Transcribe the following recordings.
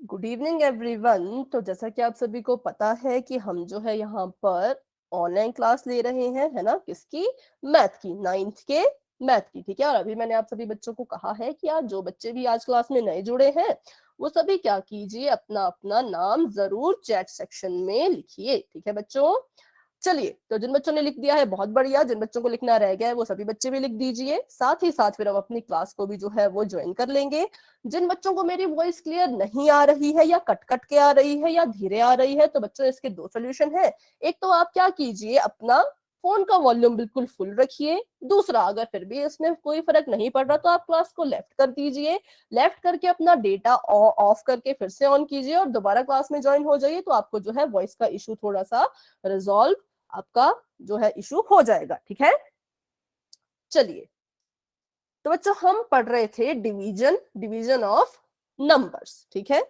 Good evening everyone. तो जैसा कि आप सभी को पता है कि हम जो है यहाँ पर ऑनलाइन क्लास ले रहे हैं, है ना, किसकी? मैथ की, 9th के मैथ की। ठीक है, और अभी मैंने आप सभी बच्चों को कहा है कि आज जो बच्चे भी आज क्लास में नए जुड़े हैं वो सभी क्या कीजिए, अपना अपना नाम जरूर चैट सेक्शन में लिखिए। ठीक है बच्चों, चलिए, तो जिन बच्चों ने लिख दिया है बहुत बढ़िया, जिन बच्चों को लिखना रह गया है वो सभी बच्चे भी लिख दीजिए। साथ ही साथ फिर हम अपनी क्लास को भी जो है वो ज्वाइन कर लेंगे। जिन बच्चों को मेरी वॉइस क्लियर नहीं आ रही है या कट कट के आ रही है या धीरे आ रही है, तो बच्चों इसके दो सोल्यूशन है। एक तो आप क्या कीजिए, अपना फोन का वॉल्यूम बिल्कुल फुल रखिए। दूसरा, अगर फिर भी इसमें कोई फर्क नहीं पड़ रहा तो आप क्लास को लेफ्ट कर दीजिए। लेफ्ट करके अपना डेटा ऑफ करके फिर से ऑन कीजिए और दोबारा क्लास में ज्वाइन हो जाइए। तो आपको जो है वॉइस का इशू थोड़ा सा रिजॉल्व, आपका जो है इशू हो जाएगा। ठीक है, चलिए, तो बच्चों हम पढ़ रहे थे डिवीजन ऑफ नंबर्स। ठीक है,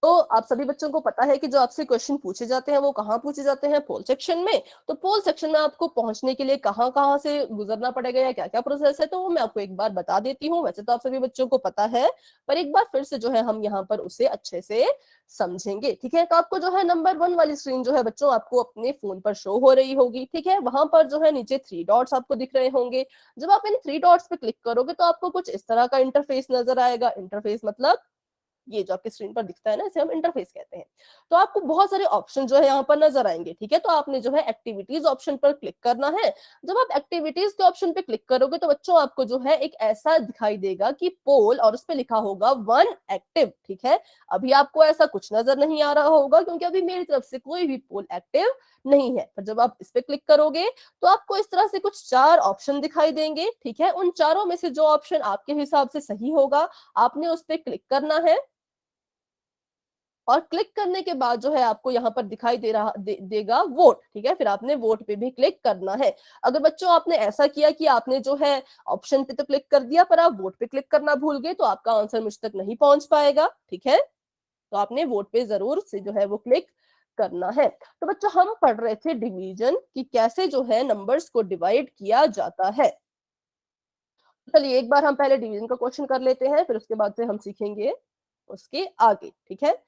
तो आप सभी बच्चों को पता है कि जो आपसे क्वेश्चन पूछे जाते हैं वो कहाँ पूछे जाते हैं? पोल सेक्शन में। तो पोल सेक्शन में आपको पहुंचने के लिए कहाँ कहाँ से गुजरना पड़ेगा या क्या क्या प्रोसेस है, तो वो मैं आपको एक बार बता देती हूँ। वैसे तो आप सभी बच्चों को पता है, पर एक बार फिर से जो है हम यहाँ पर उसे अच्छे से समझेंगे। ठीक है, तो आपको जो है नंबर 1 वाली स्क्रीन जो है बच्चों आपको अपने फोन पर शो हो रही होगी। ठीक है, वहां पर जो है नीचे 3 डॉट्स आपको दिख रहे होंगे। जब आप इन 3 डॉट्स पे क्लिक करोगे तो आपको कुछ इस तरह का इंटरफेस नजर आएगा। इंटरफेस मतलब ये जो आपकी स्क्रीन पर दिखता है ना, इसे हम इंटरफेस कहते हैं। तो आपको बहुत सारे ऑप्शन जो है यहाँ पर नजर आएंगे। ठीक है, तो आपने जो है एक्टिविटीज ऑप्शन पर क्लिक करना है। जब आप एक्टिविटीज के ऑप्शन पे क्लिक करोगे तो बच्चों आपको जो है एक ऐसा दिखाई देगा कि पोल, और उस पर लिखा होगा 1 एक्टिव। ठीक है, अभी आपको ऐसा कुछ नजर नहीं आ रहा होगा क्योंकि अभी मेरी तरफ से कोई भी पोल एक्टिव नहीं है। पर जब आप इस पे क्लिक करोगे तो आपको इस तरह से कुछ 4 ऑप्शन दिखाई देंगे। ठीक है, उन चारों में से जो ऑप्शन आपके हिसाब से सही होगा आपने उस पर क्लिक करना है। और क्लिक करने के बाद जो है आपको यहाँ पर दिखाई देगा वोट। ठीक है, फिर आपने वोट पे भी क्लिक करना है। अगर बच्चों आपने ऐसा किया कि आपने जो है ऑप्शन पे तो क्लिक कर दिया पर आप वोट पे क्लिक करना भूल गए तो आपका आंसर मुझ तक नहीं पहुंच पाएगा। ठीक है, तो आपने वोट पे जरूर से जो है वो क्लिक करना है। तो बच्चों हम पढ़ रहे थे डिवीजन कि कैसे जो है नंबर्स को डिवाइड किया जाता है। चलिए एक बार हम पहले डिवीजन का क्वेश्चन कर लेते हैं, फिर उसके बाद से हम सीखेंगे उसके आगे। ठीक है,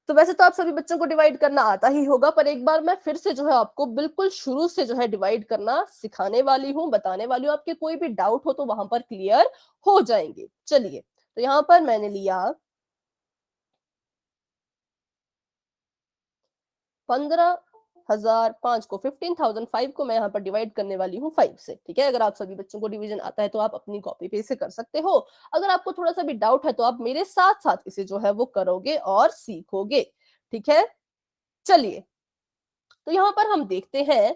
तो वैसे तो आप सभी बच्चों को डिवाइड करना आता ही होगा, पर एक बार मैं फिर से जो है आपको बिल्कुल शुरू से जो है डिवाइड करना सिखाने वाली हूँ, बताने वाली हूँ। आपके कोई भी डाउट हो तो वहां पर क्लियर हो जाएंगे। चलिए, तो यहाँ पर मैंने लिया 15,005 को, 15,005 को मैं यहाँ पर डिवाइड करने वाली हूँ 5 से। ठीक है, अगर आप सभी बच्चों को डिवीजन आता है तो आप अपनी कॉपी पे इसे कर सकते हो। अगर आपको थोड़ा सा भी डाउट है तो आप मेरे साथ साथ इसे जो है वो करोगे और सीखोगे। ठीक है, चलिए, तो यहाँ पर हम देखते हैं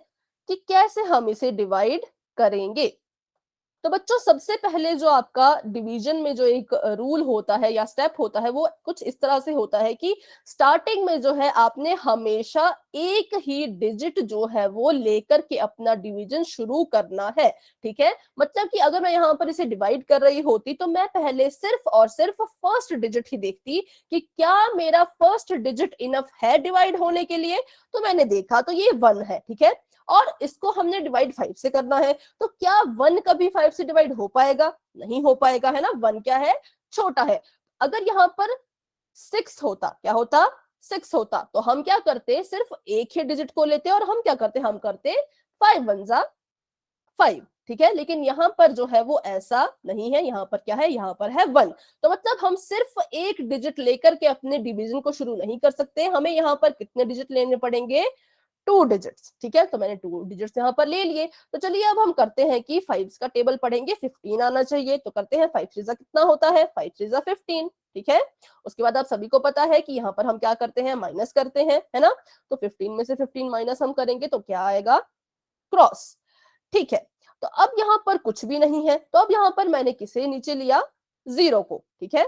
कि कैसे हम इसे डिवाइड करेंगे। तो बच्चों सबसे पहले जो आपका डिवीजन में जो एक रूल होता है या स्टेप होता है वो कुछ इस तरह से होता है कि स्टार्टिंग में जो है आपने हमेशा एक ही डिजिट जो है वो लेकर के अपना डिवीजन शुरू करना है। ठीक है, मतलब कि अगर मैं यहाँ पर इसे डिवाइड कर रही होती तो मैं पहले सिर्फ और सिर्फ फर्स्ट डिजिट ही देखती कि क्या मेरा फर्स्ट डिजिट इनफ है डिवाइड होने के लिए। तो मैंने देखा तो ये 1 है। ठीक है, और इसको हमने डिवाइड 5 से करना है। तो क्या 1 कभी 5 से डिवाइड हो पाएगा? नहीं हो पाएगा, है ना। 1 क्या है? छोटा है। अगर यहाँ पर 6 होता, क्या होता? 6 होता तो हम क्या करते? सिर्फ एक ही डिजिट को लेते और हम क्या करते? हम करते 5 1 जा 5। ठीक है, लेकिन यहाँ पर जो है वो ऐसा नहीं है। यहाँ पर क्या है? यहाँ पर है 1। तो मतलब हम सिर्फ एक डिजिट लेकर के अपने डिवीजन को शुरू नहीं कर सकते। हमें यहाँ पर कितने डिजिट लेने पड़ेंगे? 2 डिजिट्स। ठीक है, तो मैंने 2 डिजिट्स यहाँ पर ले लिए। तो चलिए अब हम करते हैं कि 5 का टेबल पढ़ेंगे, 15 आना चाहिए। तो करते हैं 5 3 कितना होता है? 5 3 15। ठीक है, उसके बाद आप सभी को पता है कि यहाँ पर हम क्या करते हैं? माइनस करते हैं, है ना। तो 15 में से 15 माइनस हम करेंगे तो क्या आएगा? क्रॉस। ठीक है, तो अब यहाँ पर कुछ भी नहीं है तो अब यहाँ पर मैंने किसे नीचे लिया? 0 को। ठीक है,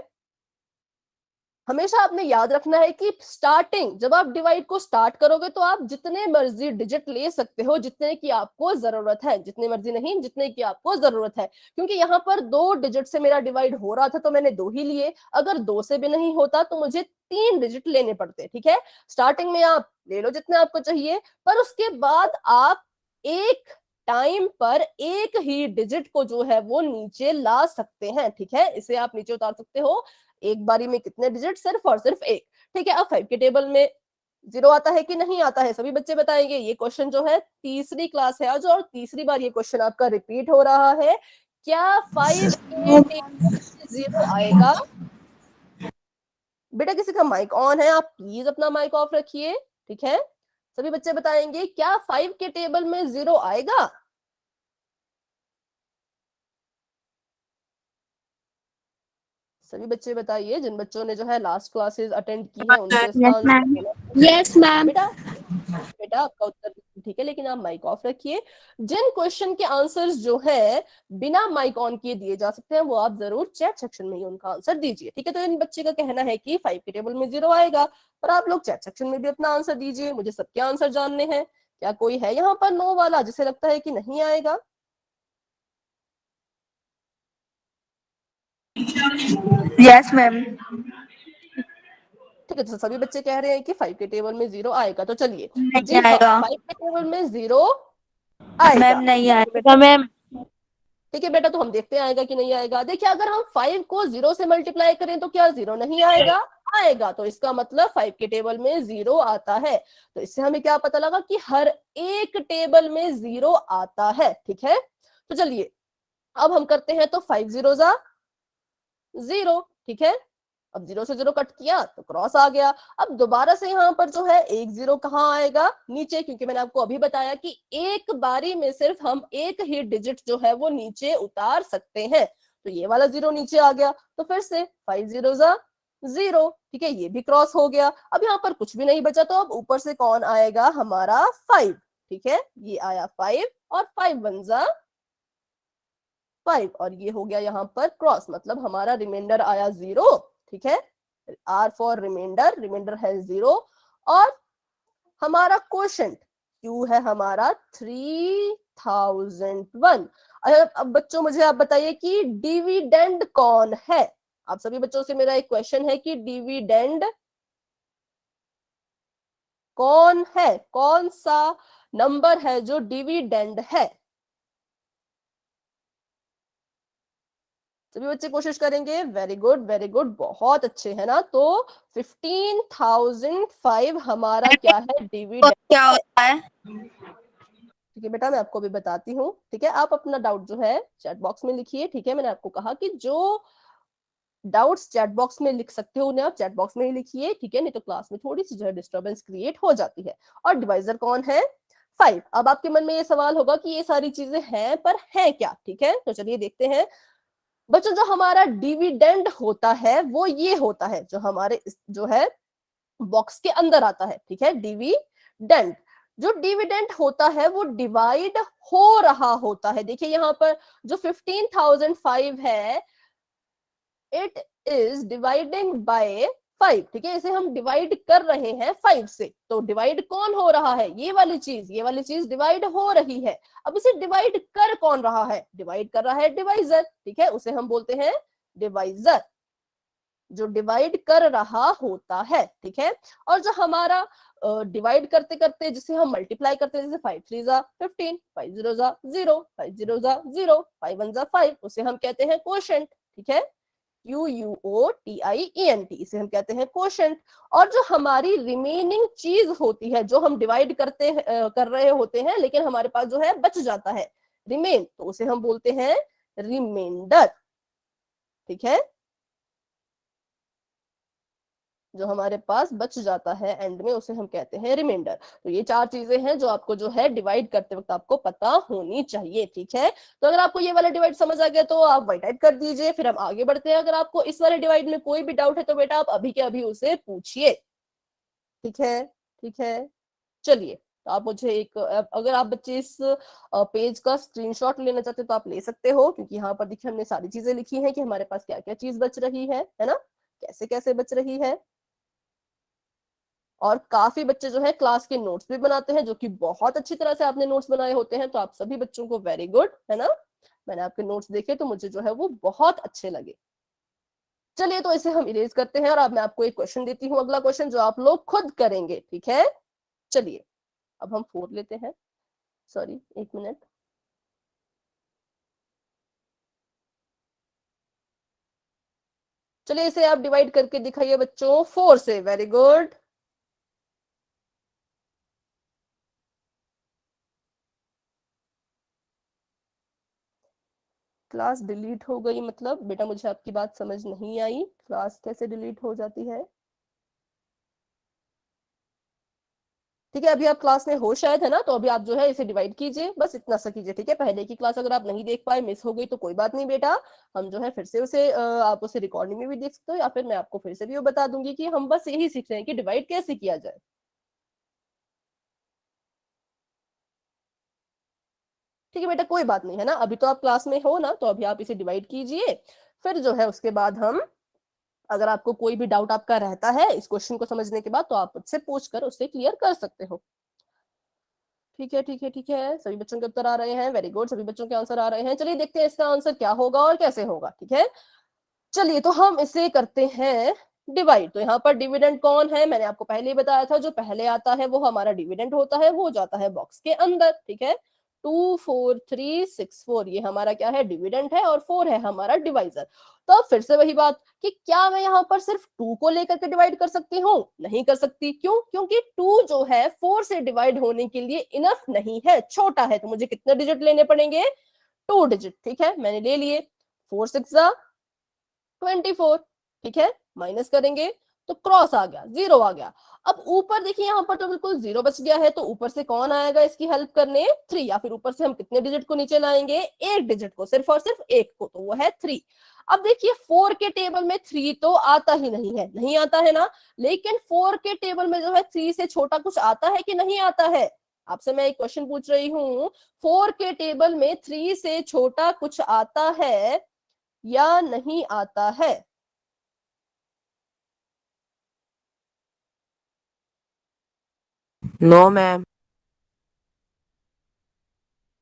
हमेशा आपने याद रखना है कि स्टार्टिंग जब आप डिवाइड को स्टार्ट करोगे तो आप जितने मर्जी डिजिट ले सकते हो, जितने की आपको जरूरत है। जितने मर्जी नहीं, जितने की आपको जरूरत है। क्योंकि यहाँ पर 2 डिजिट से मेरा डिवाइड हो रहा था तो मैंने 2 ही लिए। अगर 2 से भी नहीं होता तो मुझे 3 डिजिट लेने पड़ते। ठीक है, स्टार्टिंग में आप ले लो जितने आपको चाहिए, पर उसके बाद आप एक टाइम पर एक ही डिजिट को जो है वो नीचे ला सकते हैं, ठीक है। इसे आप नीचे उतार सकते हो एक बारी में कितने डिजिट, सिर्फ और सिर्फ एक, ठीक है। अब 5 के टेबल में 0 आता है कि नहीं आता है, सभी बच्चे बताएंगे। ये क्वेश्चन जो है तीसरी क्लास है आज और तीसरी बार ये क्वेश्चन आपका रिपीट हो रहा है। क्या 5 के टेबल में 0 आएगा? बेटा किसी का माइक ऑन है, आप प्लीज अपना माइक ऑफ रखिए, ठीक है। सभी बच्चे बताएंगे क्या 5 के टेबल में 0 आएगा? सभी बच्चे बताइए, जिन बच्चों ने जो है लास्ट क्लासेस अटेंड की है उनको इसका आंसर देना है। Yes ma'am. बेटा बेटा आपका उत्तर ठीक है, लेकिन आप माइक ऑफ रखिए। जिन क्वेश्चन के आंसर्स जो है बिना माइक ऑन किए दिए जा सकते हैं वो आप जरूर चैट सेक्शन में ही उनका आंसर दीजिए, ठीक है। तो इन बच्चे का कहना है कि 5 के टेबल में 0 आएगा, पर आप लोग चैट सेक्शन में भी अपना आंसर दीजिए, मुझे सबके आंसर जानने हैं। क्या कोई है यहाँ पर नो वाला जिसे लगता है कि नहीं आएगा? Yes ma'am. ठीक है, तो सभी बच्चे कह रहे हैं कि 5 के टेबल में 0 आएगा, तो चलिए। तो जी नहीं हाँ, आएगा 5 के टेबल में 0 आएगा। मैम, नहीं ठीक है बेटा, आएगा मैम। ठीक है बेटा, तो हम देखते हैं आएगा कि नहीं आएगा। देखिए अगर हम 5 को 0 से मल्टीप्लाई करें तो क्या 0 नहीं आएगा? आएगा। तो इसका मतलब 5 के टेबल में 0 आता है। तो इससे हमें क्या पता लगा कि हर एक टेबल में 0 आता है, ठीक है। तो चलिए अब हम करते हैं, तो 5 0 जा 0, ठीक है। अब 0 से 0 कट किया तो क्रॉस आ गया। अब दोबारा से यहाँ पर जो है एक 0 कहाँ आएगा? नीचे, क्योंकि मैंने आपको अभी बताया कि एक बारी में सिर्फ हम एक ही डिजिट जो है वो नीचे उतार सकते हैं। तो ये वाला 0 नीचे आ गया। तो फिर से 5 0 जा 0, ठीक है, ये भी क्रॉस हो गया। अब यहाँ पर कुछ भी नहीं बचा, तो अब ऊपर से कौन आएगा? हमारा 5, ठीक है। ये आया 5 और 5 1 जा 5 और ये हो गया यहाँ पर क्रॉस, मतलब हमारा रिमाइंडर आया 0, ठीक है। आर फॉर रिमाइंडर, रिमाइंडर है 0। और हमारा क्वोशंट क्यू है हमारा 3001। अब बच्चों मुझे आप बताइए कि डिविडेंड कौन है? आप सभी बच्चों से मेरा एक क्वेश्चन है कि डिविडेंड कौन है? कौन सा नंबर है जो डिविडेंड है? सभी बच्चे कोशिश करेंगे। वेरी गुड, वेरी गुड, बहुत अच्छे है ना। तो 15,005 हमारा क्या है? डिविडेंड क्या है। होता है? ठीक है बेटा, मैं आपको भी बताती हूँ, ठीक है। आप अपना डाउट जो है चैट बॉक्स में लिखिए, ठीक है। मैंने आपको कहा कि जो डाउट्स चैट बॉक्स में लिख सकते हो उन्हें आप चैट बॉक्स में ही लिखिए, ठीक है, नहीं तो क्लास में थोड़ी सी जो है डिस्टर्बेंस क्रिएट हो जाती है। और डिवाइजर कौन है? 5। अब आपके मन में ये सवाल होगा कि ये सारी चीजें हैं, पर हैं क्या? ठीक है, तो चलिए देखते हैं। बच्चों जो हमारा डिविडेंड होता है वो ये होता है, जो हमारे जो है बॉक्स के अंदर आता है, ठीक है। डिविडेंड, जो डिविडेंड होता है वो डिवाइड हो रहा होता है। देखिए यहाँ पर जो 15,005 है, इट इज डिवाइडिंग बाय 5, ठीक है। इसे हम डिवाइड कर रहे हैं 5 से। तो डिवाइड कौन हो रहा है? ये वाली चीज डिवाइड हो रही है। अब इसे डिवाइड कर कौन रहा है? डिवाइड कर रहा है डिवाइजर, ठीक है, उसे हम बोलते हैं डिवाइजर, जो डिवाइड कर रहा होता है, ठीक है। और जो हमारा डिवाइड करते करते जिसे हम मल्टीप्लाई करते हैं, जैसे 5 3 जा 15, 5 0 जा 0, 5 0 जा 0, 5 1 जा 5, उसे हम कहते हैं क्वोशंट, ठीक है। QUOTIENT, इसे हम कहते हैं क्वोशंट। और जो हमारी रिमेनिंग चीज होती है, जो हम डिवाइड कर रहे होते हैं लेकिन हमारे पास जो है बच जाता है, रिमेन, तो उसे हम बोलते हैं रिमाइंडर, ठीक है। जो हमारे पास बच जाता है एंड में उसे हम कहते हैं रिमाइंडर। तो ये 4 चीजें हैं जो आपको जो है डिवाइड करते वक्त आपको पता होनी चाहिए, ठीक है। तो अगर आपको ये वाला डिवाइड समझ आ गया तो आप वाइट टाइप कर दीजिए, फिर हम आगे बढ़ते हैं। अगर आपको इस वाले डिवाइड में कोई भी डाउट है तो बेटा आप अभी के अभी उसे पूछिए, ठीक है, ठीक है। चलिए, तो आप मुझे एक, अगर आप बच्चे इस पेज का स्क्रीनशॉट लेना चाहते तो आप ले सकते हो, क्योंकि यहाँ पर देखिए हमने सारी चीजें लिखी हैं कि हमारे पास क्या क्या चीज बच रही है ना, कैसे कैसे बच रही है। और काफी बच्चे जो है क्लास के नोट्स भी बनाते हैं, जो कि बहुत अच्छी तरह से आपने नोट्स बनाए होते हैं, तो आप सभी बच्चों को वेरी गुड, है ना। मैंने आपके नोट्स देखे तो मुझे जो है वो बहुत अच्छे लगे। चलिए, तो इसे हम इरेज करते हैं और अब मैं आपको एक क्वेश्चन देती हूँ, अगला क्वेश्चन जो आप लोग खुद करेंगे, ठीक है। चलिए अब हम 4 लेते हैं, सॉरी 1 मिनट। चलिए इसे आप डिवाइड करके दिखाइए बच्चों 4 से। Very good. क्लास डिलीट हो गई मतलब बेटा मुझे आपकी बात समझ नहीं आई, क्लास कैसे डिलीट हो जाती है? ठीक है, अभी आप क्लास में हो शायद, है ना? तो अभी आप जो है इसे डिवाइड कीजिए, बस इतना सा कीजिए। ठीक है, पहले की क्लास अगर आप नहीं देख पाए, मिस हो गई तो कोई बात नहीं बेटा, हम जो है फिर से उसे आप उसे रिकॉर्डिंग में भी देख सकते हो, या फिर मैं आपको फिर से भी वो बता दूंगी कि हम बस यही सीख रहे हैं कि डिवाइड कैसे किया जाए। ठीक है बेटा, कोई बात नहीं, है ना? अभी तो आप क्लास में हो ना, तो अभी आप इसे डिवाइड कीजिए। फिर जो है उसके बाद हम, अगर आपको कोई भी डाउट आपका रहता है इस क्वेश्चन को समझने के बाद, तो आप मुझसे पूछ कर उससे क्लियर कर सकते हो। ठीक है ठीक है ठीक है, सभी बच्चों के उत्तर आ रहे हैं। वेरी गुड, सभी बच्चों के आंसर आ रहे हैं। चलिए देखते हैं इसका आंसर क्या होगा और कैसे होगा। ठीक है, चलिए तो हम इसे करते हैं डिवाइड। तो यहाँ पर डिविडेंड कौन है, मैंने आपको पहले ही बताया था, जो पहले आता है वो हमारा डिविडेंड होता है, वो जाता है बॉक्स के अंदर। ठीक है, 2 4 3 6 4 ये हमारा क्या है, डिविडेंड है, और 4 है हमारा डिवाइजर। तो अब फिर से वही बात कि क्या मैं यहाँ पर सिर्फ 2 को लेकर के डिवाइड कर सकती हूँ? नहीं कर सकती। क्यों? क्योंकि 2 जो है 4 से डिवाइड होने के लिए इनफ नहीं है, छोटा है। तो मुझे कितने डिजिट लेने पड़ेंगे? 2 डिजिट। ठीक है, मैंने ले लिए। 4 6 24। ठीक है, माइनस करेंगे तो क्रॉस आ गया, जीरो आ गया। अब ऊपर देखिए, यहाँ पर तो बिल्कुल जीरो बच गया है, तो ऊपर से कौन आएगा इसकी हेल्प करने? 3। या फिर ऊपर से हम कितने डिजिट को नीचे लाएंगे? एक डिजिट को, सिर्फ और सिर्फ एक को, तो वो है 3। अब देखिए 4 के टेबल में 3 तो आता ही नहीं है, नहीं आता है ना? लेकिन 4 के टेबल में जो है 3 से छोटा कुछ आता है कि नहीं आता है? आपसे मैं एक क्वेश्चन पूछ रही हूँ, 4 के टेबल में 3 से छोटा कुछ आता है या नहीं आता है? No ma'am.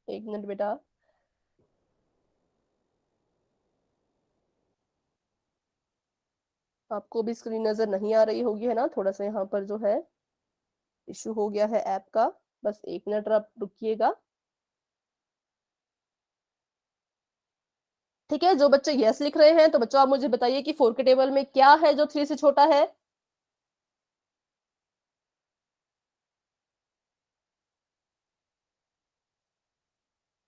एक मिनट बेटा, आपको भी स्क्रीन नजर नहीं आ रही होगी, है ना? थोड़ा सा यहाँ पर जो है इशू हो गया है ऐप का, बस एक मिनट आप रुकिएगा। ठीक है, जो बच्चे यस लिख रहे हैं, तो बच्चों आप मुझे बताइए कि 4 के टेबल में क्या है जो 3 से छोटा है?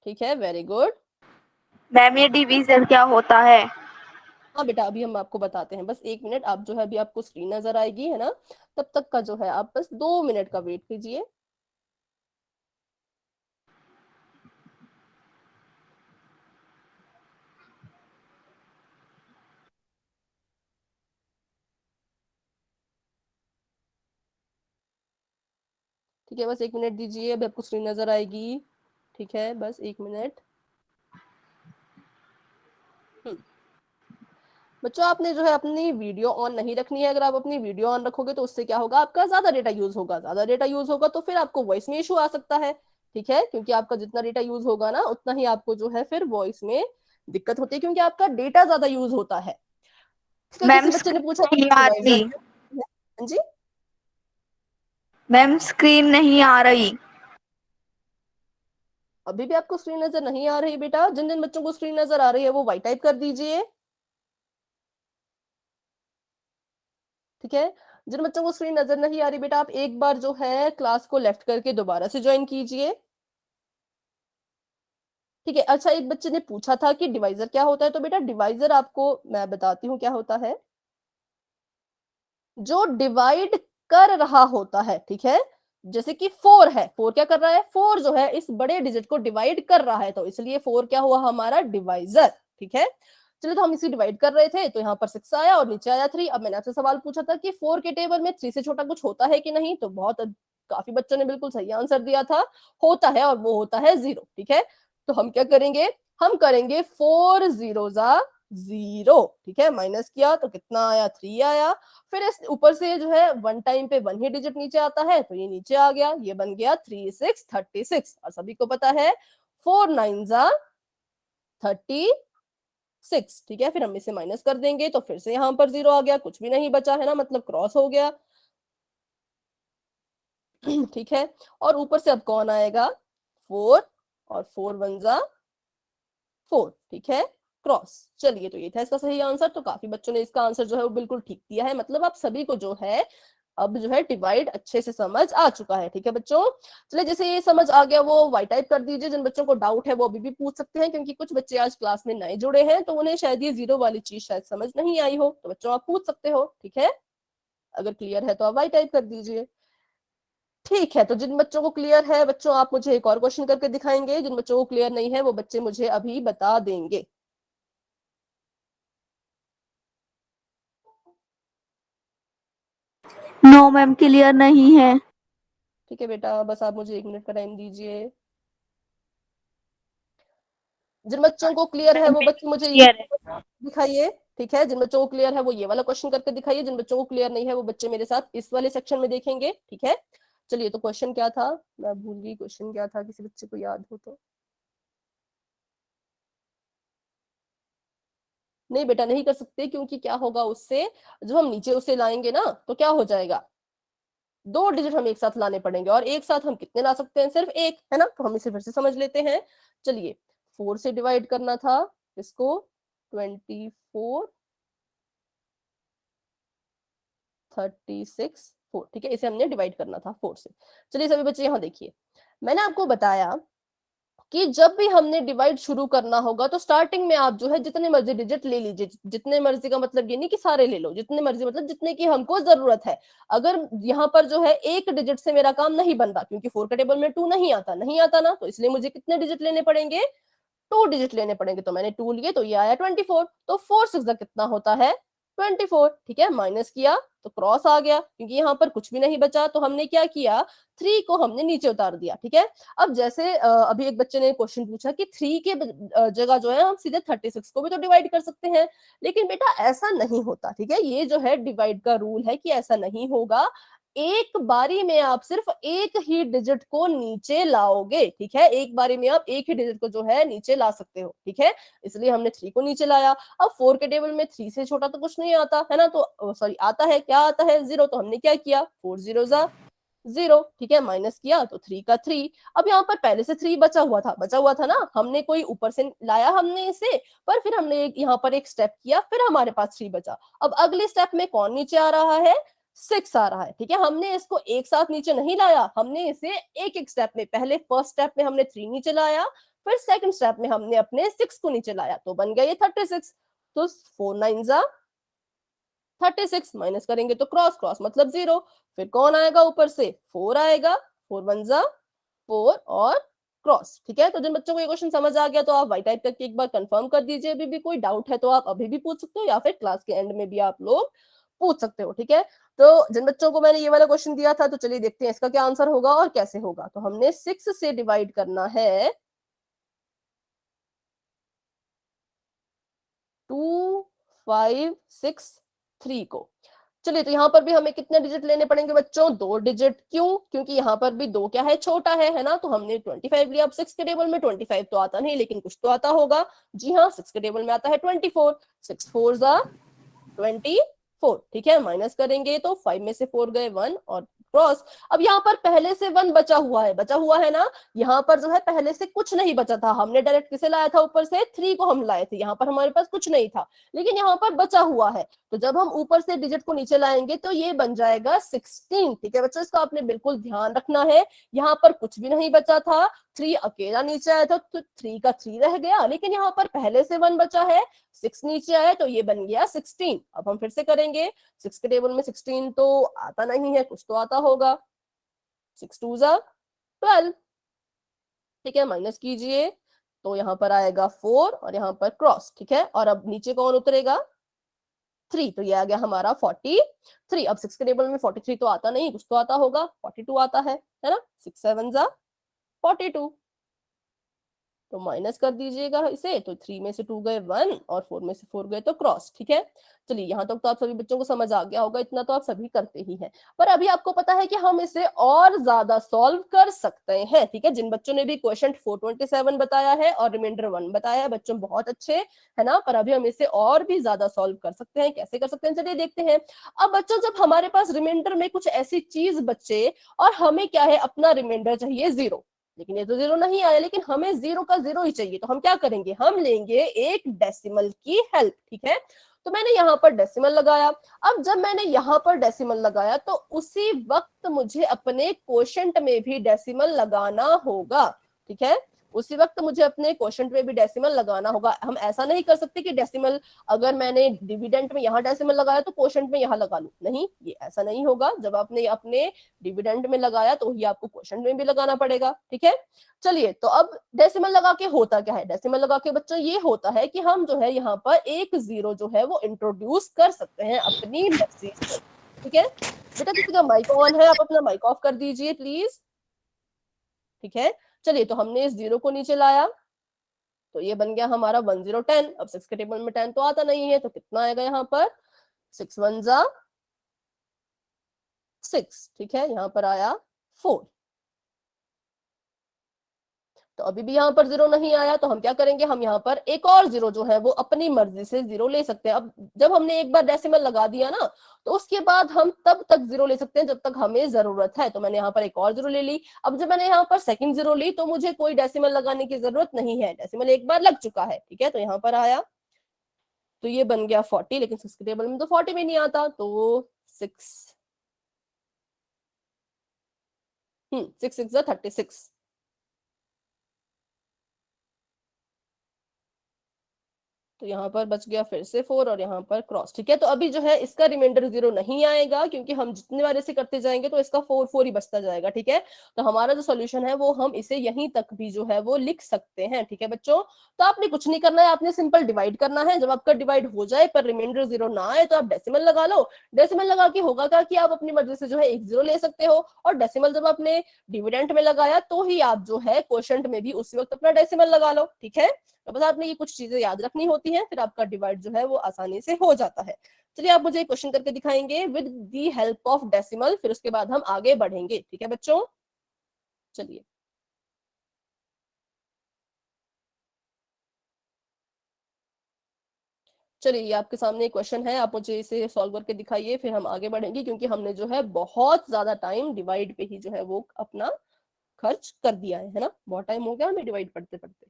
ठीक है, वेरी गुड। मैम ये डिवीजन क्या होता है? हाँ बेटा, अभी हम आपको बताते हैं, बस एक मिनट। आप जो है अभी आपको स्क्रीन नजर आएगी, है ना? तब तक का जो है आप बस 2 मिनट का वेट कीजिए। ठीक है, बस 1 मिनट दीजिए, अभी आपको स्क्रीन नजर आएगी। ठीक है, बस 1 मिनट। बच्चों आपने जो है अपनी वीडियो ऑन नहीं रखनी है। अगर आप अपनी वीडियो ऑन रखोगे तो उससे क्या होगा, आपका ज्यादा डेटा यूज होगा। ज्यादा डेटा यूज होगा तो फिर आपको वॉइस में इशू आ सकता है। ठीक है, क्योंकि आपका जितना डेटा यूज होगा ना, उतना ही आपको जो है फिर वॉइस में दिक्कत होती है, क्योंकि आपका डेटा ज्यादा यूज होता है। ठीक है, मैम किसी बच्चे ने पूछा स्क्रीन नहीं आ डिवाइजर। रही। हाँ जी, मैम स्क्रीन नहीं आ रही। अभी भी आपको स्क्रीन नजर नहीं आ रही बेटा? जिन जिन बच्चों को स्क्रीन नजर आ रही है वो वाई टाइप कर दीजिए। ठीक है, जिन बच्चों को स्क्रीन नजर नहीं आ रही बेटा, आप एक बार जो है क्लास को लेफ्ट करके दोबारा से ज्वाइन कीजिए। ठीक है, अच्छा एक बच्चे ने पूछा था कि डिवाइजर क्या होता है, तो बेटा डिवाइजर आपको मैं बताती हूँ क्या होता है। जो डिवाइड कर रहा होता है, ठीक है? जैसे कि 4 है, 4 क्या कर रहा है? 4 जो है इस बड़े डिजिट को डिवाइड कर रहा है, तो इसलिए 4 क्या हुआ हमारा? डिवाइजर। ठीक है, चलिए तो हम इसी डिवाइड कर रहे थे, तो यहाँ पर 6 आया और नीचे आया 3। अब मैंने आपसे सवाल पूछा था कि 4 के टेबल में 3 से छोटा कुछ होता है कि नहीं, तो बहुत काफी बच्चों ने बिल्कुल सही आंसर दिया था, होता है, और वो होता है 0। ठीक है, तो हम क्या करेंगे? हम करेंगे 4 0 0। ठीक है, माइनस किया तो कितना आया? 3 आया। फिर इस ऊपर से जो है 1 टाइम पे 1 ही डिजिट नीचे आता है, तो ये नीचे आ गया, ये बन गया 3 6 36। और सभी को पता है 4 9 36। ठीक है, फिर हम इसे माइनस कर देंगे तो फिर से यहाँ पर 0 आ गया, कुछ भी नहीं बचा, है ना? मतलब क्रॉस हो गया। ठीक है, और ऊपर से अब कौन आएगा? 4, और 4 1 4। ठीक है, क्रॉस। चलिए, तो ये था इसका सही आंसर। तो काफी बच्चों ने इसका आंसर जो है वो बिल्कुल ठीक दिया है, मतलब आप सभी को जो है अब जो है डिवाइड अच्छे से समझ आ चुका है। ठीक है बच्चों, चलिए जैसे ये समझ आ गया वो वाई टाइप कर दीजिए। जिन बच्चों को डाउट है वो अभी भी पूछ सकते हैं, क्योंकि कुछ बच्चे आज क्लास में नए जुड़े हैं तो उन्हें शायद ये जीरो वाली चीज शायद समझ नहीं आई हो, तो बच्चों आप पूछ सकते हो। ठीक है, अगर क्लियर है तो आप वाई टाइप कर दीजिए। ठीक है, तो जिन बच्चों को क्लियर है बच्चों आप मुझे एक और क्वेश्चन करके दिखाएंगे, जिन बच्चों को क्लियर नहीं है वो बच्चे मुझे अभी बता देंगे। नो मैम, क्लियर नहीं है। ठीक है बेटा, बस आप मुझे 1 मिनट का टाइम दीजिए। जिन बच्चों को क्लियर है वो बच्चे मुझे ये क्लियर है। दिखाइए। ठीक है, जिन बच्चों को क्लियर है वो ये वाला क्वेश्चन करके दिखाइए, जिन बच्चों को क्लियर नहीं है वो बच्चे मेरे साथ इस वाले सेक्शन में देखेंगे। ठीक है, चलिए तो क्वेश्चन क्या था, मैं भूल गई क्वेश्चन क्या था, किसी बच्चे को याद हो तो। नहीं बेटा नहीं कर सकते, क्योंकि क्या होगा उससे, जब हम नीचे उसे लाएंगे ना तो क्या हो जाएगा, 2 डिजिट हम एक साथ लाने पड़ेंगे, और एक साथ हम कितने ला सकते हैं, सिर्फ एक, है ना। तो हम इसे फिर से समझ लेते हैं। चलिए, 4 से डिवाइड करना था इसको, 24, 36, 4। ठीक है, इसे हमने डिवाइड करना था 4 से। चलिए सभी बच्चे यहाँ देखिए, मैंने आपको बताया कि जब भी हमने डिवाइड शुरू करना होगा तो स्टार्टिंग में आप जो है जितने मर्जी डिजिट ले लीजिए। जितने मर्जी का मतलब ये नहीं कि सारे ले लो, जितने मर्जी मतलब जितने की हमको जरूरत है। अगर यहाँ पर जो है एक डिजिट से मेरा काम नहीं बन रहा, क्योंकि 4 के टेबल में 2 नहीं आता ना, तो इसलिए मुझे कितने डिजिट लेने पड़ेंगे, 2 डिजिट लेने पड़ेंगे। तो मैंने 2 लिए तो ये आया 24। तो 4 6 कितना होता है, 24। ठीक है, माइनस किया तो क्रॉस आ गया, क्योंकि यहाँ पर कुछ भी नहीं बचा तो हमने क्या किया, 3 को हमने नीचे उतार दिया। ठीक है, अब जैसे अभी एक बच्चे ने क्वेश्चन पूछा कि 3 के जगह जो है हम सीधे 36 को भी तो डिवाइड कर सकते हैं, लेकिन बेटा ऐसा नहीं होता। ठीक है, ये जो है डिवाइड का रूल है कि ऐसा नहीं होगा, एक बारी में आप सिर्फ एक ही डिजिट को नीचे लाओगे। ठीक है, एक बारी में आप एक ही डिजिट को जो है नीचे ला सकते हो। ठीक है, इसलिए हमने 3 को नीचे लाया। अब 4 के टेबल में 3 से छोटा तो कुछ नहीं आता है ना, तो सॉरी आता है, क्या आता है, 0। तो हमने क्या किया, 4 0 0। ठीक है, माइनस किया तो 3 का 3। अब यहाँ पर पहले से 3 बचा हुआ था ना, हमने कोई ऊपर से लाया हमने इसे, पर फिर हमने यहाँ पर एक स्टेप किया, फिर हमारे पास 3 बचा। अब अगले स्टेप में कौन नीचे आ रहा है, 6 आ रहा है। ठीक है, हमने इसको एक साथ नीचे नहीं लाया, हमने इसे एक एक स्टेप में, पहले फर्स्ट स्टेप में हमने 3 नीचे लाया, फिर सेकंड स्टेप में हमने अपने 6 को नीचे लाया, तो बन गया ये 36। तो 4 9 36, माइनस करेंगे तो क्रॉस, क्रॉस मतलब 0। फिर कौन आएगा ऊपर से, 4 आएगा, 4 1 4 और क्रॉस। ठीक है, तो जिन बच्चों को ये क्वेश्चन समझ आ गया तो आप वाई टाइप करके एक बार कंफर्म कर दीजिए। अभी भी कोई डाउट है तो आप अभी भी पूछ सकते हो, या फिर क्लास के एंड में भी आप लोग पूछ सकते हो। ठीक है, तो जिन बच्चों को मैंने ये वाला क्वेश्चन दिया था, तो चलिए देखते हैं इसका क्या आंसर होगा और कैसे होगा। तो हमने 6 से डिवाइड करना है 2 5 6 3 को। चलिए, तो यहाँ पर भी हमें कितने डिजिट लेने पड़ेंगे बच्चों, 2 डिजिट। क्यों, क्योंकि यहाँ पर भी 2 क्या है, छोटा है ना, तो हमने 25 लिया। अब 6 के टेबल में 25 तो आता नहीं, लेकिन कुछ तो आता होगा। जी हाँ, 6 के टेबल में आता है 24। 6 4 24। ठीक है, माइनस करेंगे तो 5 में से 4 गए 1 और क्रॉस। अब यहाँ पर पहले से 1 बचा हुआ है ना, यहाँ पर जो है पहले से कुछ नहीं बचा था, हमने डायरेक्ट किसे लाया था, ऊपर से 3 को हम लाए थे, यहाँ पर हमारे पास कुछ नहीं था, लेकिन यहाँ पर बचा हुआ है। तो जब हम ऊपर से डिजिट को नीचे लाएंगे तो ये बन जाएगा 16। ठीक है बच्चों, इसका आपने बिल्कुल ध्यान रखना है। यहाँ पर कुछ भी नहीं बचा था, 3 अकेला नीचे आया था तो 3 का 3 रह गया, लेकिन यहाँ पर पहले से 1 बचा है, 6 नीचे आया तो ये बन गया 16। अब हम फिर से करेंगे, 6 के टेबल में 16 तो आता नहीं है, कुछ तो आता होगा, 6 2 12। ठीक है, माइनस कीजिए तो यहाँ पर आएगा 4 और यहाँ पर क्रॉस। ठीक है, और अब नीचे कौन उतरेगा, 3। तो ये आ गया हमारा 43। अब 6 के टेबल में 43 तो आता नहीं, कुछ तो आता होगा, 42 आता है ना, 6 7 42। तो माइनस कर दीजिएगा इसे, तो 3 में से 2 गए 1 और 4 में से 4 गए तो क्रॉस। ठीक है, चलिए यहाँ तक तो आप सभी बच्चों को समझ आ गया होगा, इतना तो आप सभी करते ही हैं। पर अभी आपको पता है कि हम इसे और ज्यादा सॉल्व कर सकते हैं। ठीक है, जिन बच्चों ने भी क्वेश्चन 427 बताया है और रिमाइंडर 1 बताया है, बच्चों बहुत अच्छे है ना, पर अभी हम इसे और भी ज्यादा सॉल्व कर सकते हैं। कैसे कर सकते हैं, चलिए देखते हैं। अब बच्चों, जब हमारे पास रिमाइंडर में कुछ ऐसी चीज बचे और हमें क्या है, अपना रिमाइंडर चाहिए 0, लेकिन ये तो 0 नहीं आया, लेकिन हमें 0 का 0 ही चाहिए, तो हम क्या करेंगे, हम लेंगे एक डेसिमल की हेल्प, ठीक है। तो मैंने यहाँ पर डेसिमल लगाया। अब जब मैंने यहाँ पर डेसिमल लगाया तो उसी वक्त मुझे अपने क्वोशंट में भी डेसिमल लगाना होगा, ठीक है। उसी वक्त मुझे अपने क्वोशंट में भी डेसिमल लगाना होगा। हम ऐसा नहीं कर सकते कि डेसिमल अगर मैंने डिविडेंड में यहाँ डेसिमल लगाया तो क्वोशंट में यहाँ लगा लूं, नहीं, ये ऐसा नहीं होगा। जब आपने अपने डिविडेंड में लगाया तो ही आपको क्वोशंट में भी लगाना पड़ेगा, ठीक है। चलिए, तो अब डेसिमल लगा के होता क्या है, डेसिमल लगा के बच्चों ये होता है कि हम जो है यहाँ पर एक 0 जो है वो इंट्रोड्यूस कर सकते हैं अपनी मर्जी से, ठीक है। बेटा किसी का माइक ऑन है, आप अपना माइक ऑफ कर दीजिए प्लीज, ठीक है। चलिए, तो हमने इस 0 को नीचे लाया, तो ये बन गया हमारा 1 0 10। अब 6 के टेबल में 10 तो आता नहीं है, तो कितना आएगा यहाँ पर, 6 1 जा 6, ठीक है। यहाँ पर आया 4। तो अभी भी यहाँ पर 0 नहीं आया, तो हम क्या करेंगे, हम यहाँ पर एक और 0 जो है वो अपनी मर्जी से 0 ले सकते हैं। अब जब हमने एक बार डेसिमल लगा दिया ना, तो उसके बाद हम तब तक 0 ले सकते हैं जब तक हमें जरूरत है। तो मैंने यहाँ पर एक और 0 ले ली। अब जब मैंने यहाँ पर सेकंड 0 ली तो मुझे कोई डेसिमल लगाने की जरूरत नहीं है, डेसिमल एक बार लग चुका है, ठीक है। तो यहाँ पर आया, तो ये बन गया 40, लेकिन 6 के टेबल में तो 40 भी नहीं आता, तो 6 6 6 36, तो यहाँ पर बच गया फिर से 4 और यहाँ पर क्रॉस, ठीक है। तो अभी जो है इसका रिमाइंडर 0 नहीं आएगा, क्योंकि हम जितने बार ऐसे करते जाएंगे तो इसका 4 4 ही बचता जाएगा, ठीक है। तो हमारा जो सोल्यूशन है वो हम इसे यहीं तक भी जो है वो लिख सकते हैं, ठीक है बच्चों। तो आपने कुछ नहीं करना है, आपने सिंपल डिवाइड करना है। जब आपका डिवाइड हो जाए पर रिमाइंडर 0 ना आए तो आप डेसिमल लगा लो। डेसिमल लगा के होगा क्या कि आप अपनी मर्जी से जो है एक 0 ले सकते हो, और डेसिमल जब आपने डिविडेंड में लगाया तो ही आप जो है क्वोशंट में भी उसी वक्त अपना डेसिमल लगा लो, ठीक है। तो बस आपने ये कुछ चीजें याद रखनी होती हैं, फिर आपका डिवाइड जो है वो आसानी से हो जाता है। चलिए, आप मुझे क्वेश्चन करके दिखाएंगे with the help of decimal, फिर उसके बाद हम आगे बढ़ेंगे, ठीक है बच्चों। चलिए, चलिए ये आपके सामने एक क्वेश्चन है, आप मुझे इसे सॉल्व करके दिखाइए, फिर हम आगे बढ़ेंगे, क्योंकि हमने जो है बहुत ज्यादा टाइम डिवाइड पे ही जो है वो अपना खर्च कर दिया है ना, बहुत टाइम हो गया हमें डिवाइड पढ़ते पढ़ते।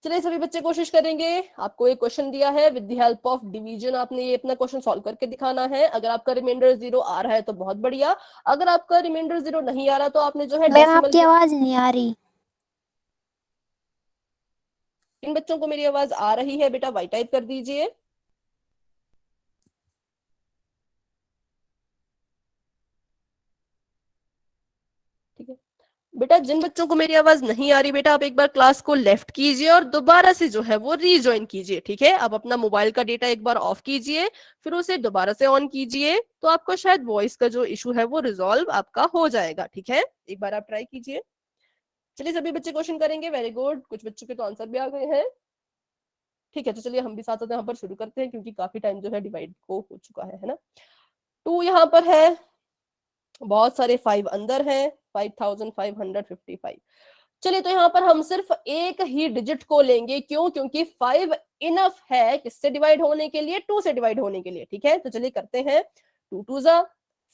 चलिए सभी बच्चे कोशिश करेंगे। आपको एक क्वेश्चन दिया है, with the help of division आपने ये अपना क्वेश्चन सॉल्व करके दिखाना है। अगर आपका रिमाइंडर 0 आ रहा है तो बहुत बढ़िया, अगर आपका रिमाइंडर 0 नहीं आ रहा तो आपने जो है मैम डेसिमल आपकी के, आवाज नहीं आ रही। इन बच्चों को मेरी आवाज आ रही है बेटा, वाई टाइप कर दीजिए, ठीक है। बेटा जिन बच्चों को मेरी आवाज नहीं आ रही, बेटा आप एक बार क्लास को लेफ्ट कीजिए और दोबारा से जो है वो रीज्वाइन कीजिए, ठीक है। आप अपना मोबाइल का डेटा एक बार ऑफ कीजिए, फिर उसे दोबारा से ऑन कीजिए, तो आपको शायद वॉइस का जो इशू है वो रिजॉल्व आपका हो जाएगा, ठीक है। एक बार आप ट्राई कीजिए। चलिए सभी बच्चे क्वेश्चन करेंगे, वेरी गुड, कुछ बच्चों के तो आंसर भी आ गए हैं, ठीक है। तो चलिए हम भी साथ साथ यहाँ पर शुरू करते हैं, क्योंकि काफी टाइम जो है डिवाइड को हो चुका है ना। 2 यहाँ पर है, बहुत सारे 5 अंदर है, 5555। चलिए, तो यहाँ पर हम सिर्फ एक ही डिजिट को लेंगे, क्यों, क्योंकि 5 इनफ है किससे डिवाइड होने के लिए, 2 से डिवाइड होने के लिए, ठीक है। तो चलिए करते हैं, 2 2 जा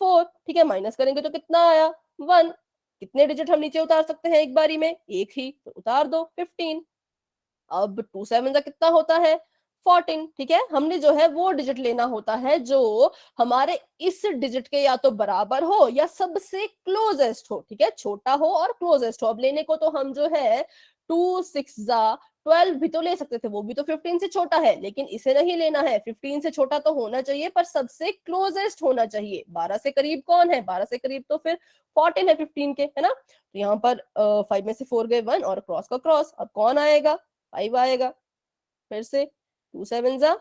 4, ठीक है। माइनस करेंगे तो कितना आया, 1। कितने डिजिट हम नीचे उतार सकते हैं एक बारी में, एक ही, तो उतार दो 15। अब 2 7 जा कितना होता है, 14, ठीक है। हमने जो है वो डिजिट लेना होता है जो हमारे इस डिजिट के या तो बराबर हो या सबसे क्लोजेस्ट हो, ठीक है। छोटा हो और क्लोजेस्ट हो। अब लेने को तो हम जो है 2 6 जा 12 भी तो ले सकते थे, वो भी तो 15 से छोटा है, लेकिन इसे नहीं लेना है। 15 से छोटा तो होना चाहिए पर सबसे क्लोजेस्ट होना चाहिए। 12 से करीब कौन है, 12 से करीब तो फिर 14 है 15 के, है ना। तो यहाँ पर 5 में से 4 गए 1 और क्रॉस का क्रॉस, अब कौन आएगा, 5 आएगा। फिर से 2 7 जा,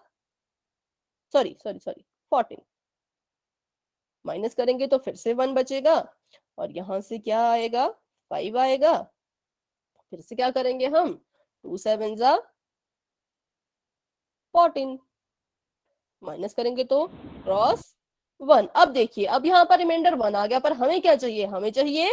सॉरी सॉरी सॉरी 14, माइनस करेंगे तो फिर से 1 बचेगा, और यहां से क्या आएगा, 5 आएगा। फिर से क्या करेंगे हम, 2 7 जा 14, माइनस करेंगे तो क्रॉस 1। अब देखिए, अब यहाँ पर रिमाइंडर 1 आ गया, पर हमें क्या चाहिए, हमें चाहिए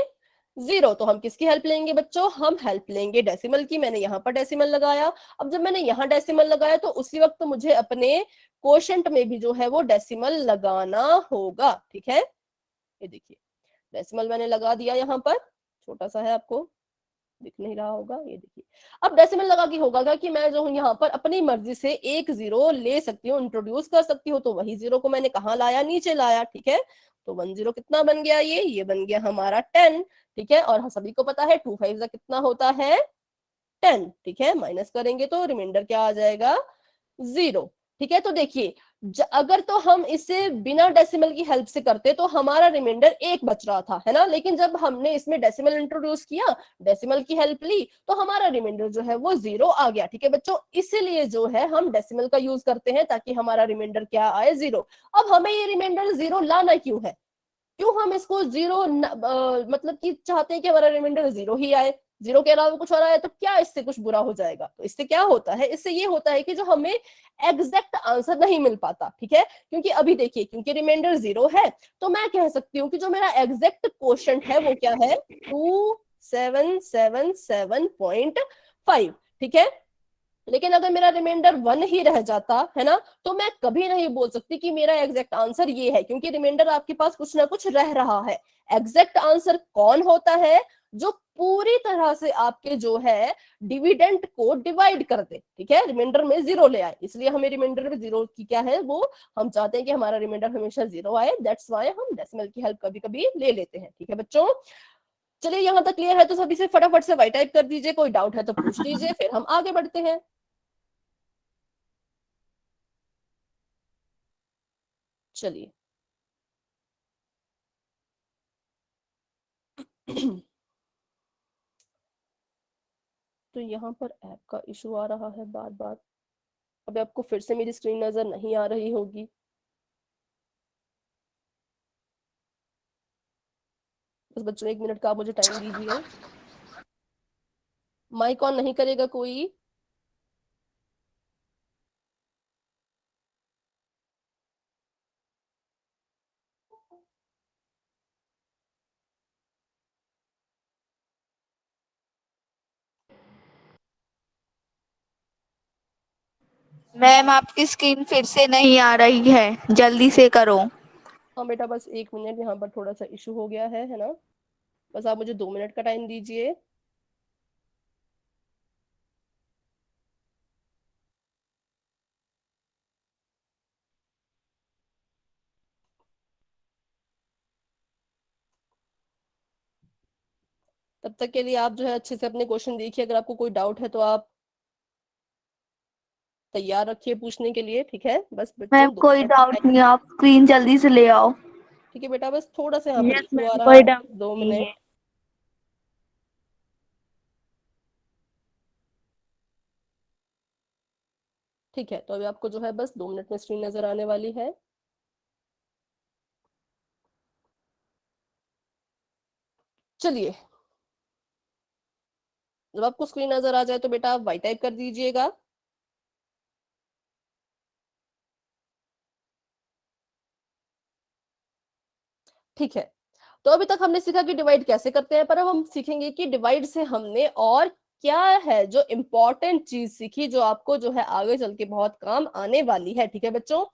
0। तो हम किसकी हेल्प लेंगे बच्चों, हम हेल्प लेंगे डेसिमल की। मैंने यहाँ पर डेसिमल लगाया। अब जब मैंने यहाँ डेसिमल लगाया तो उसी वक्त मुझे अपने क्वोशंट में भी जो है वो डेसिमल लगाना होगा, ठीक है। ये देखिए, डेसिमल मैंने लगा दिया यहाँ पर, छोटा सा है, आपको दिख नहीं रहा होगा, ये देखिए। अब डेसिमल लगा के होगा क्या कि मैं जो हूँ यहाँ पर अपनी मर्जी से एक जीरो ले सकती हूँ, इंट्रोड्यूस कर सकती हूँ, तो वही जीरो को मैंने कहाँ लाया, नीचे लाया, ठीक है। तो 1 0 कितना बन गया, ये बन गया हमारा 10, ठीक है। और सभी को पता है 2 5 कितना होता है 10, ठीक है। माइनस करेंगे तो रिमाइंडर क्या आ जाएगा, 0, ठीक है। तो देखिए अगर तो हम इसे बिना डेसिमल की हेल्प से करते तो हमारा रिमाइंडर 1 बच रहा था, है ना। लेकिन जब हमने इसमें डेसिमल इंट्रोड्यूस किया, डेसिमल की हेल्प ली, तो हमारा रिमाइंडर जो है वो 0 आ गया, ठीक है बच्चों। इसीलिए जो है हम डेसिमल का यूज करते हैं ताकि हमारा रिमाइंडर क्या आए, 0। अब हमें ये रिमाइंडर 0 लाना क्यों है, क्यों हम इसको 0 मतलब कि चाहते हैं कि हमारा रिमाइंडर 0 ही आए, 0 के अलावा कुछ और आया तो क्या इससे कुछ बुरा हो जाएगा। तो इससे क्या होता है, इससे ये होता है कि जो हमें एग्जैक्ट आंसर नहीं मिल पाता, ठीक है। क्योंकि अभी देखिए, क्योंकि रिमाइंडर 0 है तो मैं कह सकती हूँ कि जो मेरा एग्जैक्ट क्वोशंट है वो क्या है, 2777.5, ठीक है। लेकिन अगर मेरा रिमाइंडर 1 ही रह जाता है ना, तो मैं कभी नहीं बोल सकती कि मेरा एग्जैक्ट आंसर ये है, क्योंकि रिमाइंडर आपके पास कुछ ना कुछ रह रहा है। एग्जैक्ट आंसर कौन होता है, जो पूरी तरह से आपके जो है डिविडेंड को डिवाइड कर दे, ठीक है। रिमाइंडर में 0 ले आए, इसलिए हमें रिमाइंडर में 0 की क्या है, वो हम चाहते हैं कि हमारा रिमाइंडर हमेशा 0 आए। दैट्स वाई हम डेसिमल की हेल्प कभी कभी ले लेते हैं, ठीक है बच्चों। चलिए यहाँ तक क्लियर है तो सभी से फटाफट से वाई टाइप कर दीजिए, कोई डाउट है तो पूछ लीजिए, फिर हम आगे बढ़ते हैं। चलिए तो यहाँ पर ऐप का इशू आ रहा है बार बार। अब आपको फिर से मेरी स्क्रीन नजर नहीं आ रही होगी, बस बच्चों 1 मिनट का आप मुझे टाइम दीजिए। माइक ऑन नहीं करेगा कोई। मैम आपकी स्क्रीन फिर से नहीं आ रही है, जल्दी से करो। हाँ बेटा, बस 1 मिनट, यहाँ पर थोड़ा सा इशू हो गया है ना। बस आप मुझे 2 मिनट का टाइम दीजिए। तब तक के लिए आप जो है अच्छे से अपने क्वेश्चन देखिए, अगर आपको कोई डाउट है तो आप तैयार रखिए पूछने के लिए, ठीक है। बस मैम बच्चों दो कोई मिनट का डाउट टाइम। नहीं, आप स्क्रीन जल्दी से ले आओ। ठीक है बेटा, बस थोड़ा सा यहाँ पर यस इशू आ मैम, रहा कोई है, डाउट 2 मिनट। नहीं है। ठीक है, तो अभी आपको जो है बस 2 मिनट में स्क्रीन नजर आने वाली है। चलिए, जब आपको स्क्रीन नजर आ जाए तो बेटा आप वाई टाइप कर दीजिएगा। ठीक है, तो अभी तक हमने सीखा कि डिवाइड कैसे करते हैं, पर अब हम सीखेंगे कि डिवाइड से हमने और क्या है जो इंपॉर्टेंट चीज सीखी, जो आपको जो है आगे चल के बहुत काम आने वाली है, ठीक है बच्चों।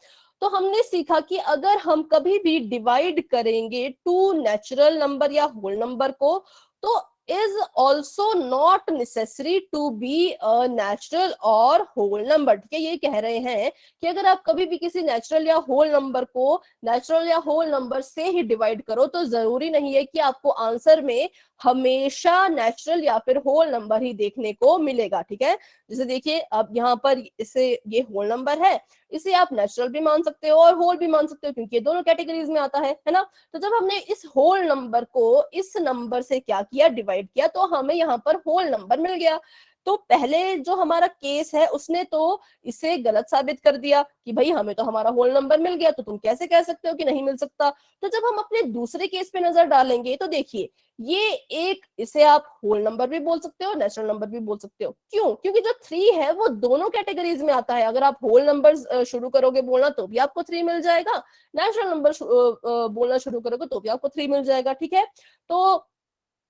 तो हमने सीखा कि अगर हम कभी भी डिवाइड करेंगे टू नेचुरल नंबर या होल नंबर को, तो is also not necessary to be a natural और होल नंबर, ठीक है। ये कह रहे हैं कि अगर आप कभी भी किसी नेचुरल या होल नंबर को नेचुरल या होल नंबर से ही डिवाइड करो, तो जरूरी नहीं है कि आपको आंसर में हमेशा नेचुरल या फिर होल नंबर ही देखने को मिलेगा, ठीक है। जैसे देखिए, अब यहाँ पर इसे ये होल नंबर है, इसे आप नेचुरल भी मान सकते हो और होल भी मान सकते हो, क्योंकि ये दोनों कैटेगरीज में आता है ना। तो जब हमने इस होल नंबर को इस नंबर से क्या किया, डिवाइड किया, तो हमें यहाँ पर होल नंबर मिल गया। तो पहले जो हमारा केस है उसने तो इसे गलत साबित कर दिया कि भाई हमें तो हमारा होल नंबर मिल गया, तो तुम कैसे कह सकते हो कि नहीं मिल सकता। तो जब हम अपने दूसरे केस पे नजर डालेंगे तो देखिए, ये एक, इसे आप होल नंबर भी बोल सकते हो, नेचुरल नंबर भी बोल सकते हो। क्यों? क्योंकि जो 3 है वो दोनों कैटेगरीज में आता है। अगर आप होल नंबर शुरू करोगे बोलना तो भी आपको 3 मिल जाएगा, नेचुरल नंबर बोलना शुरू करोगे तो भी आपको 3 मिल जाएगा, ठीक है। तो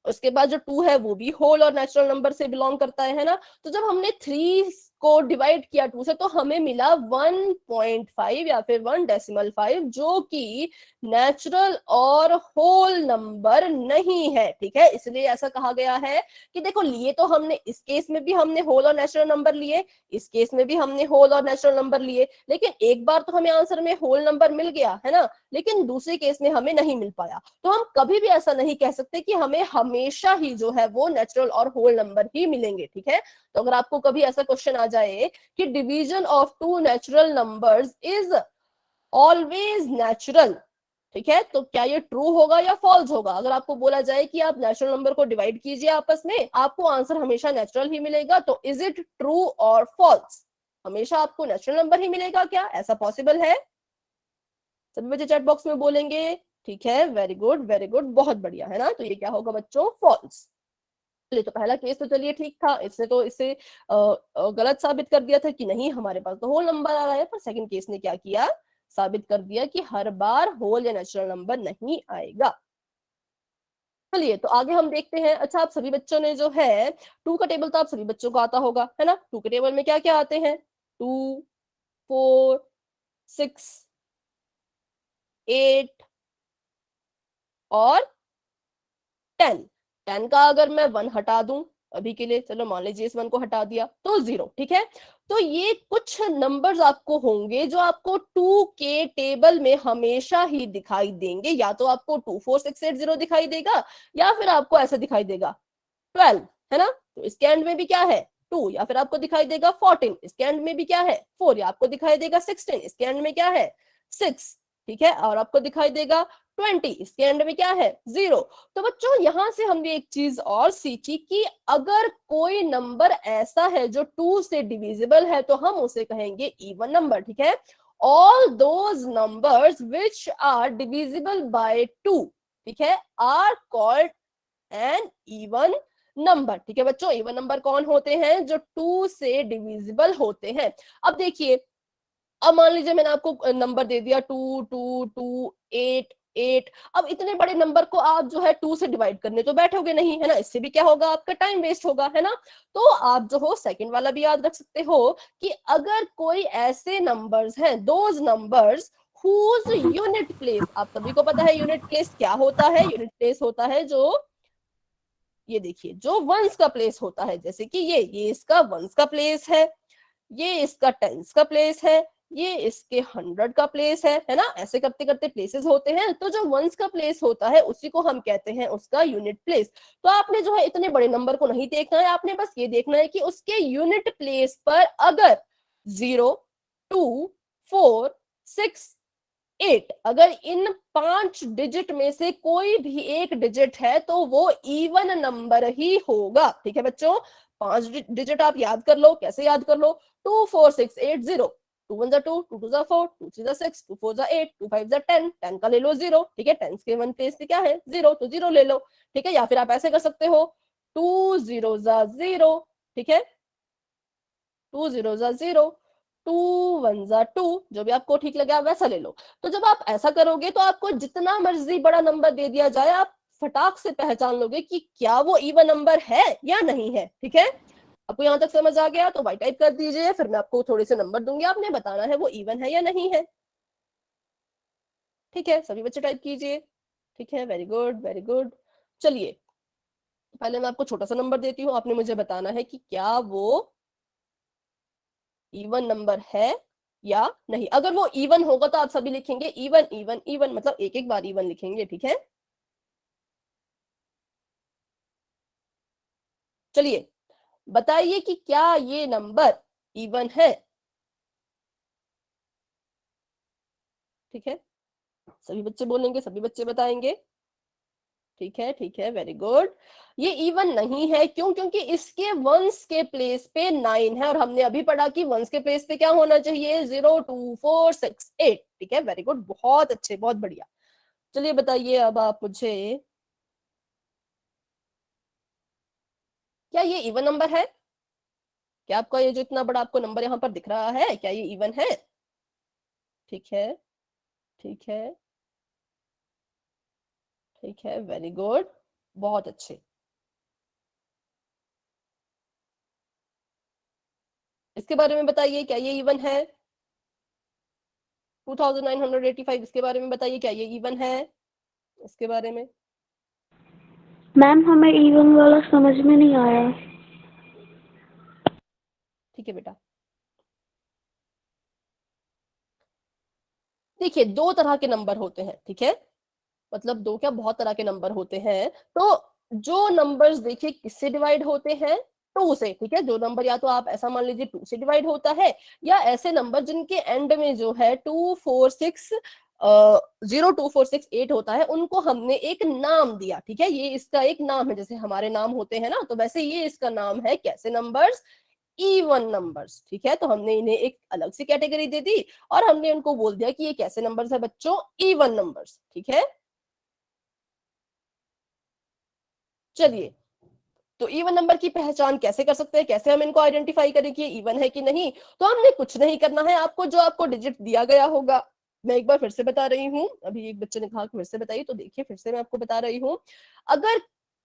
उसके बाद जो 2 है वो भी होल और नेचुरल नंबर से बिलोंग करता है ना। तो जब हमने 3 को डिवाइड किया 2 से तो हमें मिला 1.5 या फिर 1.5 जो कि नेचुरल और होल नंबर नहीं है, ठीक है। इसलिए ऐसा कहा गया है कि देखो लिए तो हमने इस केस में भी हमने होल और नेचुरल नंबर लिए, इस केस में भी हमने होल और नेचुरल नंबर लिए, लेकिन एक बार तो हमें आंसर में होल नंबर मिल गया है ना, लेकिन दूसरे केस में हमें नहीं मिल पाया। तो हम कभी भी ऐसा नहीं कह सकते कि हमें हमेशा ही जो है वो नेचुरल और होल नंबर ही मिलेंगे, ठीक है। तो अगर आपको कभी ऐसा क्वेश्चन आ जाए कि division of two natural numbers is always natural, ठीक है, तो क्या ये ट्रू होगा या फॉल्स होगा। अगर आपको बोला जाए कि आप नेचुरल नंबर को डिवाइड कीजिए आपस में, आपको आंसर हमेशा नेचुरल ही मिलेगा, तो इज इट ट्रू और फॉल्स, हमेशा आपको नेचुरल नंबर ही मिलेगा क्या, ऐसा पॉसिबल है। सभी बच्चे चैट बॉक्स में बोलेंगे, ठीक है, वेरी गुड, बहुत बढ़िया, है ना। तो ये क्या होगा बच्चों, फॉल्स। चलिए, तो पहला केस तो चलिए ठीक था, इसने तो इसे गलत साबित कर दिया था कि नहीं हमारे पास तो होल नंबर आ रहा है, पर सेकंड केस ने क्या किया, साबित कर दिया कि हर बार होल या नेचुरल नंबर नहीं आएगा। चलिए, तो आगे हम देखते हैं। अच्छा, आप सभी बच्चों ने जो है टू का टेबल तो आप सभी बच्चों को आता होगा, है ना। टू के टेबल में क्या क्या आते हैं, 2, 4, 6, 8 और 10। 10 का अगर मैं 1 हटा दूं अभी के लिए, चलो मान लीजिए इस 1 को हटा दिया तो 0, ठीक है। तो ये कुछ नंबर्स आपको होंगे जो आपको 2 के टेबल में हमेशा ही दिखाई देंगे, या तो आपको 24680 दिखाई देगा, या फिर आपको ऐसा दिखाई देगा 12, है ना। तो इसके एंड में भी क्या है 2, या फिर आपको दिखाई देगा 14, इसके एंड में भी क्या है 4, या आपको दिखाई देगा 16, इसके एंड में क्या है 6, ठीक है, और आपको दिखाई देगा 20, इसके एंड में क्या है 0। तो बच्चों यहां से हमने एक चीज और सीखी कि अगर कोई नंबर ऐसा है जो 2 से डिविजिबल है तो हम उसे कहेंगे इवन नंबर, ठीक है। All those numbers which are divisible by 2, ठीक है, are called an even number, ठीक है बच्चों। इवन नंबर कौन होते हैं, जो 2 से डिविजिबल होते हैं। अब देखिए, अब मान लीजिए मैंने आपको नंबर दे दिया 2, 2, 2, 8, 8। अब इतने बड़े नंबर को आप जो है 2 से डिवाइड करने तो बैठोगे नहीं, है ना, इससे भी क्या होगा, आपका टाइम वेस्ट होगा, है ना। तो आप जो हो सेकंड वाला भी याद रख सकते हो कि अगर कोई ऐसे नंबर्स हैं, those numbers whose unit place, आप सभी को पता है यूनिट प्लेस क्या होता है, यूनिट प्लेस होता है जो, ये देखिए, जो वंस का प्लेस होता है, जैसे कि ये इसका वंस का प्लेस है, ये इसका टेंस का प्लेस है, ये इसके 100 का प्लेस है ना। ऐसे करते करते प्लेसेस होते हैं, तो जो वंस का प्लेस होता है उसी को हम कहते हैं उसका यूनिट प्लेस। तो आपने जो है इतने बड़े नंबर को नहीं देखना है, आपने बस ये देखना है कि उसके यूनिट प्लेस पर अगर 0, 2, 4, 6, 8, अगर इन 5 डिजिट में से कोई भी एक डिजिट है तो वो इवन नंबर ही होगा, ठीक है बच्चों। 5 डिजिट आप याद कर लो, कैसे याद कर लो, 24680, 2 1 2, 2 2 4, 2 3 6, 2 4 8, 2 5 10, 10 का ले लो 0, ठीक है, 10 के 1 प्लेस पे क्या है 0, तो 0 ले लो, ठीक है। या फिर आप ऐसे कर सकते हो 2 0 0, ठीक है, 2 0 0, 2 1 2, जो भी आपको ठीक लगे आप वैसा ले लो। तो जब आप ऐसा करोगे तो आपको जितना मर्जी बड़ा नंबर दे दिया जाए, आप फटाक से पहचान लोगे कि क्या वो इवन नंबर है या नहीं है, ठीक है। आपको यहाँ तक समझ आ गया तो वाई टाइप कर दीजिए, फिर मैं आपको थोड़े से नंबर दूंगी, आपने बताना है वो इवन है या नहीं है, ठीक है। सभी बच्चे टाइप कीजिए, ठीक है, वेरी गुड वेरी गुड। चलिए, पहले मैं आपको छोटा सा नंबर देती हूँ, आपने मुझे बताना है कि क्या वो इवन नंबर है या नहीं। अगर वो इवन होगा तो आप सभी लिखेंगे इवन इवन इवन, मतलब एक एक बार इवन लिखेंगे, ठीक है। चलिए, बताइए कि क्या ये नंबर इवन है, ठीक है। सभी बच्चे बोलेंगे, सभी बच्चे बताएंगे, ठीक है, वेरी गुड। ये इवन नहीं है, क्यों, क्योंकि इसके वंस के प्लेस पे 9 है, और हमने अभी पढ़ा कि वंस के प्लेस पे क्या होना चाहिए 0 2 4 6 8, ठीक है, वेरी गुड, बहुत अच्छे, बहुत बढ़िया। चलिए बताइए अब आप मुझे, क्या ये इवन नंबर है, क्या आपका ये जो इतना बड़ा आपको नंबर यहाँ पर दिख रहा है, क्या ये इवन है, ठीक है, ठीक है, ठीक है, वेरी गुड, बहुत अच्छे। इसके बारे में बताइए, क्या ये इवन है? 2985, इसके बारे में बताइए, क्या ये इवन है? इसके बारे में मैम हमें इवन वाला समझ में नहीं आया। ठीक है बेटा। देखिए, दो तरह के नंबर होते हैं, ठीक है, मतलब दो क्या, बहुत तरह के नंबर होते हैं। तो जो नंबर्स देखिए किससे डिवाइड होते हैं? टू से, ठीक है। जो नंबर या तो आप ऐसा मान लीजिए टू से डिवाइड होता है, या ऐसे नंबर जिनके एंड में जो है 246 02468 होता है, उनको हमने एक नाम दिया, ठीक है। ये इसका एक नाम है, जैसे हमारे नाम होते हैं ना, तो वैसे ये इसका नाम है कैसे नंबर्स? इवन नंबर्स, ठीक है। तो हमने इन्हें एक अलग सी कैटेगरी दे दी और हमने उनको बोल दिया कि ये कैसे नंबर्स है बच्चों? इवन नंबर्स, ठीक है। चलिए, तो इवन नंबर की पहचान कैसे कर सकते हैं, कैसे हम इनको आइडेंटिफाई करें कि ये इवन है कि नहीं? तो हमने कुछ नहीं करना है, आपको जो आपको डिजिट दिया गया होगा, मैं एक बार फिर से बता रही हूँ, अभी एक बच्चे ने कहा कि फिर से बताइए, तो देखिए फिर से मैं आपको बता रही हूँ। अगर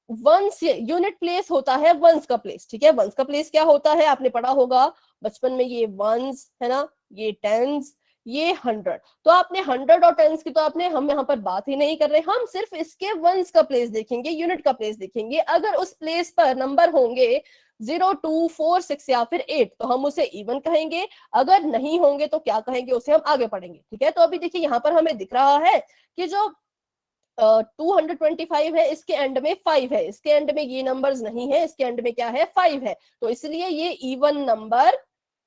वंस यूनिट प्लेस होता है, वंस का प्लेस, ठीक है। वंस का प्लेस क्या होता है? आपने पढ़ा होगा बचपन में, ये वंस है ना, ये टेंस, ये 100। तो आपने 100 और टेंस की तो आपने, हम यहाँ पर बात ही नहीं कर रहे, हम सिर्फ इसके वंस का प्लेस देखेंगे, यूनिट का प्लेस देखेंगे। अगर उस प्लेस पर नंबर होंगे 0, 2, 4, 6 या फिर 8, तो हम उसे इवन कहेंगे। अगर नहीं होंगे तो क्या कहेंगे, उसे हम आगे पढ़ेंगे, ठीक है। तो अभी देखिए यहाँ पर हमें दिख रहा है कि जो 225 है, इसके एंड में 5 है, इसके एंड में ये नंबर्स नहीं है, इसके एंड में क्या है? 5 है। तो इसलिए ये इवन नंबर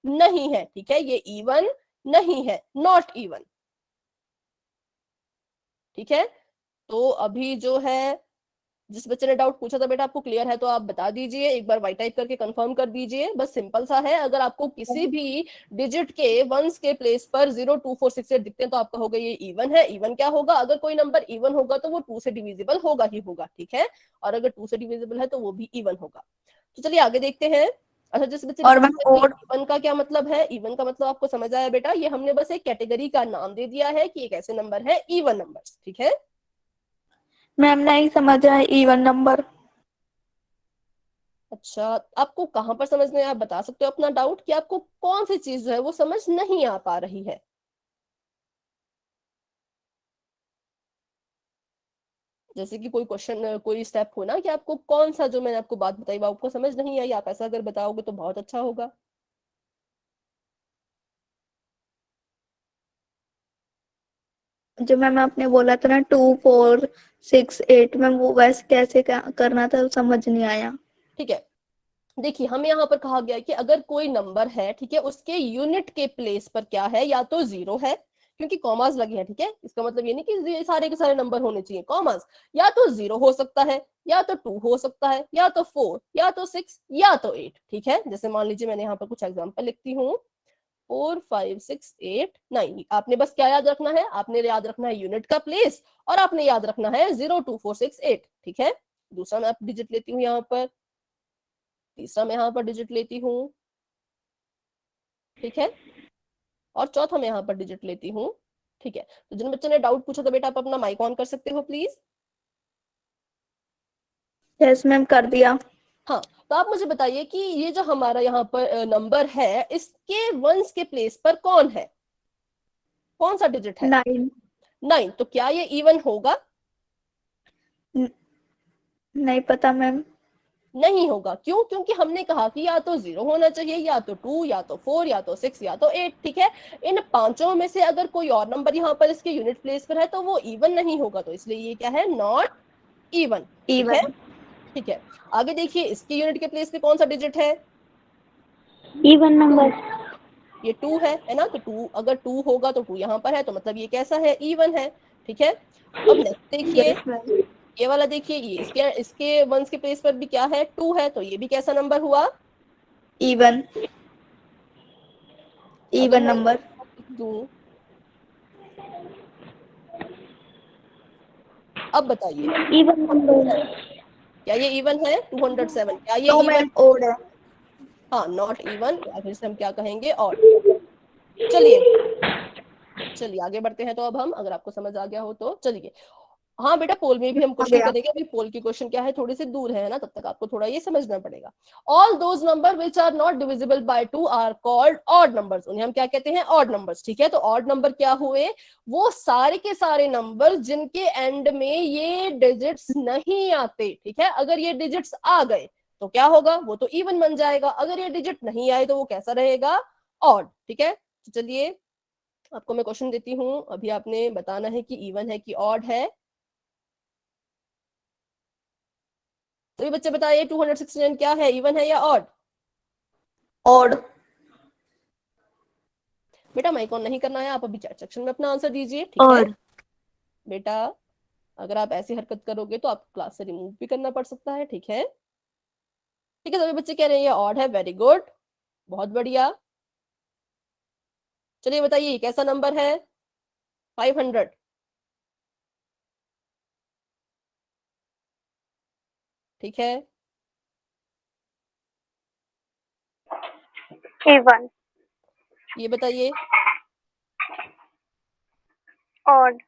नहीं है, ठीक है, ये इवन नहीं है, नॉट इवन, ठीक है। तो अभी जो है, जिस बच्चे ने डाउट पूछा था बेटा, आपको क्लियर है तो आप बता दीजिए, एक बार वाई टाइप करके कंफर्म कर दीजिए, बस सिंपल सा है। अगर आपको किसी भी डिजिट के वंस के प्लेस पर 02468 दिखते हैं तो आप कहोगे ये इवन है। इवन क्या होगा? अगर कोई नंबर इवन होगा तो वो 2 से डिविजिबल होगा ही होगा, ठीक है, और अगर 2 से डिविजिबल है तो वो भी इवन होगा। तो चलिए आगे देखते हैं। अच्छा, जिस बच्चे ने और मैं पूछा कि और इवन का क्या मतलब है, इवन का मतलब आपको समझ आया बेटा? ये हमने बस एक कैटेगरी का नाम दे दिया है कि एक ऐसे नंबर है इवन नंबर्स, ठीक है। मैम नहीं समझ आए इवन नंबर। अच्छा, आपको कहां पर समझ में आया? आप बता सकते हो अपना डाउट, कि आपको कौन सी चीज जो है वो समझ नहीं आ पा रही है? जैसे कि कोई क्वेश्चन, कोई स्टेप हो ना, कि आपको कौन सा जो मैंने आपको बात बताई वो आपको समझ नहीं आई, आप ऐसा अगर बताओगे तो बहुत अच्छा होगा। जो मैम आपने बोला था ना 2468, मैम वो वैसे कैसे करना था, समझ नहीं आया। ठीक है, देखिए हमें यहाँ पर कहा गया है कि अगर कोई नंबर है, ठीक है, उसके यूनिट के प्लेस पर क्या है, या तो 0 है, क्योंकि कॉमास लगे हैं, ठीक है, इसका मतलब ये नहीं कि ये सारे के सारे नंबर होने चाहिए कॉमास, या तो 0 हो सकता है, या तो 2 हो सकता है, या तो 4, या तो 6, या तो 8, ठीक है। जैसे मान लीजिए मैंने यहाँ पर कुछ एग्जाम्पल लिखती हूँ, 4, 5, 6, 8, 9। आपने बस क्या याद रखना है? आपने याद रखना है यूनिट का प्लेस, और आपने याद रखना है 0, 2, 4, 6, 8, ठीक है। दूसरा मैं डिजिट लेती हूँ यहाँ पर, तीसरा मैं यहाँ पर डिजिट लेती हूँ, ठीक है, और चौथा मैं यहाँ पर डिजिट लेती हूँ, ठीक है। तो जिन बच्चों ने डाउट पूछा था बेटा, आप अपना माइक ऑन कर सकते हो प्लीज। यस मैम कर दिया। हाँ, तो आप मुझे बताइए कि ये जो हमारा यहाँ पर नंबर है, इसके वंस के प्लेस पर कौन है? कौन सा डिजिट है? 9। 9। तो क्या ये इवन होगा? नहीं पता मैम। नहीं होगा। क्यों? क्योंकि हमने कहा कि या तो 0 होना चाहिए, या तो 2, या तो 4, या तो 6, या तो 8, ठीक है। इन पांचों में से अगर कोई और नंबर यहाँ पर इसके यूनिट प्लेस पर है तो वो इवन नहीं होगा, तो इसलिए ये क्या है? नॉट इवन, ठीक है। इवन। ठीक है, आगे देखिए, इसके यूनिट के प्लेस पे कौन सा डिजिट है? Even number. ये 2 है ना, तो 2, अगर 2 होगा तो 2 यहाँ पर है, तो मतलब ये कैसा है? इवन है, ठीक है। अब नेक्स्ट देखिए, यस मैम। ये वाला देखिए, ये इसके वंस के प्लेस पर भी क्या है? 2 है, तो ये भी कैसा नंबर हुआ? इवन। अगर इवन मैं नंबर। लिख दूं, अब बताइए इवन नंबर। क्या ये इवन है? 207, क्या ये तो इवन? मैम ओड है। हाँ, नॉट इवन, या फिर से हम क्या कहेंगे? और। चलिए, चलिए आगे बढ़ते हैं। तो अब हम, अगर आपको समझ आ गया हो तो चलिए, हाँ बेटा, पोल में भी हम आ क्वेश्चन गया। करेंगे। अभी पोल की क्वेश्चन क्या है, थोड़ी सी दूर है ना, तब तक आपको थोड़ा ये समझना पड़ेगा। All those number which are not divisible by 2 are called odd numbers, उन्हें हम क्या कहते हैं, ऑड नंबर्स। ठीक है, तो ऑड नंबर क्या हुए, वो सारे के सारे नंबर जिनके एंड में ये डिजिट्स नहीं आते। ठीक है, अगर ये डिजिट्स आ गए तो क्या होगा, वो तो इवन बन जाएगा। अगर ये डिजिट नहीं आए तो वो कैसा रहेगा, ऑड। ठीक है, तो चलिए आपको मैं क्वेश्चन देती हूँ, अभी आपने बताना है कि इवन है कि ऑड है। तो ये बच्चे बताइए 269 क्या है, इवन है या ऑड? ऑड। बेटा माइक ऑन नहीं करना है, आप अभी चैट सेक्शन में अपना आंसर दीजिए। ठीक है ऑड। बेटा, अगर आप ऐसी हरकत करोगे तो आपको क्लास से रिमूव भी करना पड़ सकता है। ठीक है, ठीक है, सभी बच्चे कह रहे हैं ये ऑड है, वेरी गुड, बहुत बढ़िया। चलिए बताइए ये कैसा नंबर है, 500। ठीक है, इवन। ये बताइए ऑड।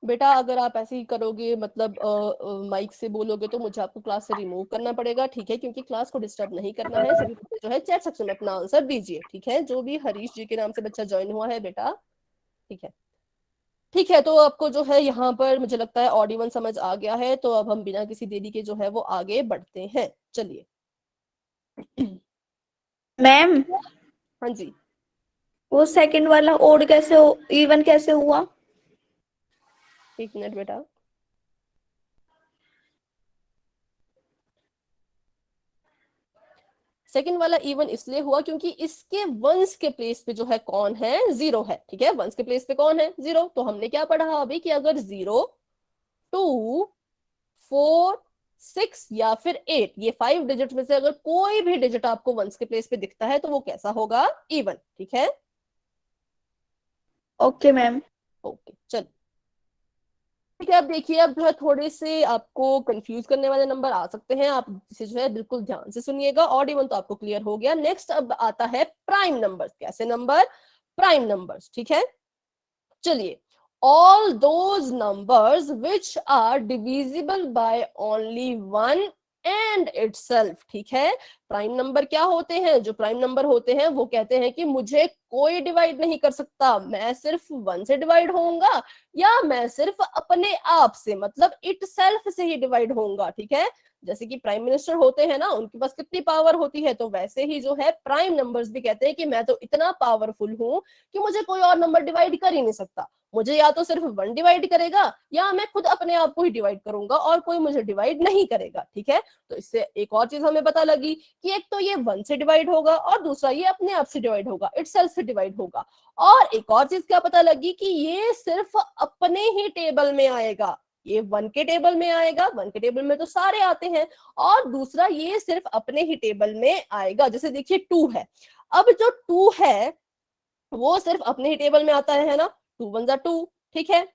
बेटा, अगर आप ऐसे ही करोगे, मतलब माइक से बोलोगे, तो मुझे आपको क्लास से रिमूव करना पड़ेगा। ठीक है, क्योंकि क्लास को डिस्टर्ब नहीं करना है। सभी बच्चे जो है चैट सेक्शन में अपना आंसर दीजिए। ठीक है, जो भी हरीश जी के नाम से बच्चा ज्वाइन हुआ है बेटा। ठीक है, ठीक है, तो आपको जो है यहाँ पर मुझे लगता है ऑड इवन समझ आ गया है। तो अब हम बिना किसी देरी के जो है वो आगे बढ़ते हैं। चलिए मैम, हाँ जी, वो सेकंड वाला ऑड कैसे हो, इवन कैसे हुआ? एक मिनट बेटा। सेकंड वाला इवन इसलिए हुआ क्योंकि इसके वंस के प्लेस पे जो है कौन है, जीरो है। ठीक है, वंस के प्लेस पे कौन है, जीरो। तो हमने क्या पढ़ा अभी कि अगर 0, 2, 4, 6 या फिर 8, ये 5 डिजिट में से अगर कोई भी डिजिट आपको वंस के प्लेस पे दिखता है तो वो कैसा होगा, इवन। ठीक है, ओके मैम। ओके चल। ठीक है, अब देखिए, अब जो है थोड़े से आपको कंफ्यूज करने वाले नंबर आ सकते हैं, आप इसे जो है बिल्कुल ध्यान से सुनिएगा। ऑड इवन तो आपको क्लियर हो गया। नेक्स्ट अब आता है प्राइम नंबर्स। कैसे नंबर, प्राइम नंबर्स। ठीक है, चलिए, all those numbers which are divisible by only one and itself. ठीक है, प्राइम नंबर क्या होते हैं, जो प्राइम नंबर होते हैं वो कहते हैं कि मुझे कोई डिवाइड नहीं कर सकता, मैं सिर्फ वन से डिवाइड होऊंगा या मैं सिर्फ अपने आप से, मतलब इट सेल्फ से ही डिवाइड होऊंगा। ठीक है, जैसे कि प्राइम मिनिस्टर होते हैं ना, उनके पास कितनी पावर होती है, तो वैसे ही जो है प्राइम नंबर्स भी कहते हैं कि मैं तो इतना पावरफुल हूं कि मुझे कोई और नंबर डिवाइड कर ही नहीं सकता। मुझे या तो सिर्फ वन डिवाइड करेगा या मैं खुद अपने आप को ही डिवाइड करूंगा और कोई मुझे डिवाइड नहीं करेगा। ठीक है, तो इससे एक और चीज हमें पता लगी कि एक तो ये वन से डिवाइड होगा और दूसरा ये अपने आप से डिवाइड होगा, इटसेल्फ से डिवाइड होगा। और एक और चीज क्या पता लगी कि ये सिर्फ अपने ही टेबल में आएगा, ये वन के टेबल में आएगा, वन के टेबल में तो सारे आते हैं। और दूसरा ये सिर्फ अपने ही टेबल में आएगा। जैसे देखिए 2 है, अब जो 2 है वो सिर्फ अपने ही टेबल में आता है ना, 2 1 2। ठीक है,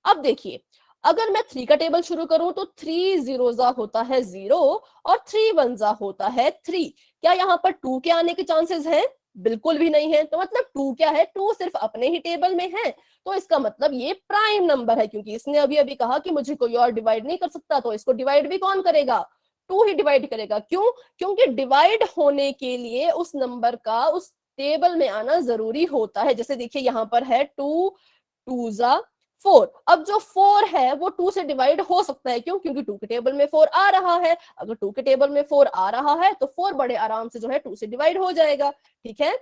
अब देखिए, अगर मैं 3 का टेबल शुरू करूं तो 3 जीरोजा होता है 0 और 3 वनजा होता है 3। क्या यहाँ पर 2 के आने के चांसेस हैं? बिल्कुल भी नहीं है। तो मतलब 2 क्या है, 2 सिर्फ अपने ही टेबल में है, तो इसका मतलब ये प्राइम नंबर है, क्योंकि इसने अभी अभी कहा कि मुझे कोई और डिवाइड नहीं कर सकता, तो इसको डिवाइड भी कौन करेगा, 2 ही डिवाइड करेगा। क्यों? क्योंकि डिवाइड होने के लिए उस नंबर का उस टेबल में आना जरूरी होता है। जैसे देखिए यहाँ पर है 2 2 जा 4। अब जो 4 है वो 2 से डिवाइड हो सकता है, क्यों? क्योंकि 2 के टेबल में 4 आ रहा है। अगर 2 के टेबल में 4 आ रहा है तो 4 बड़े आराम से जो है 2 से डिवाइड हो जाएगा। ठीक है,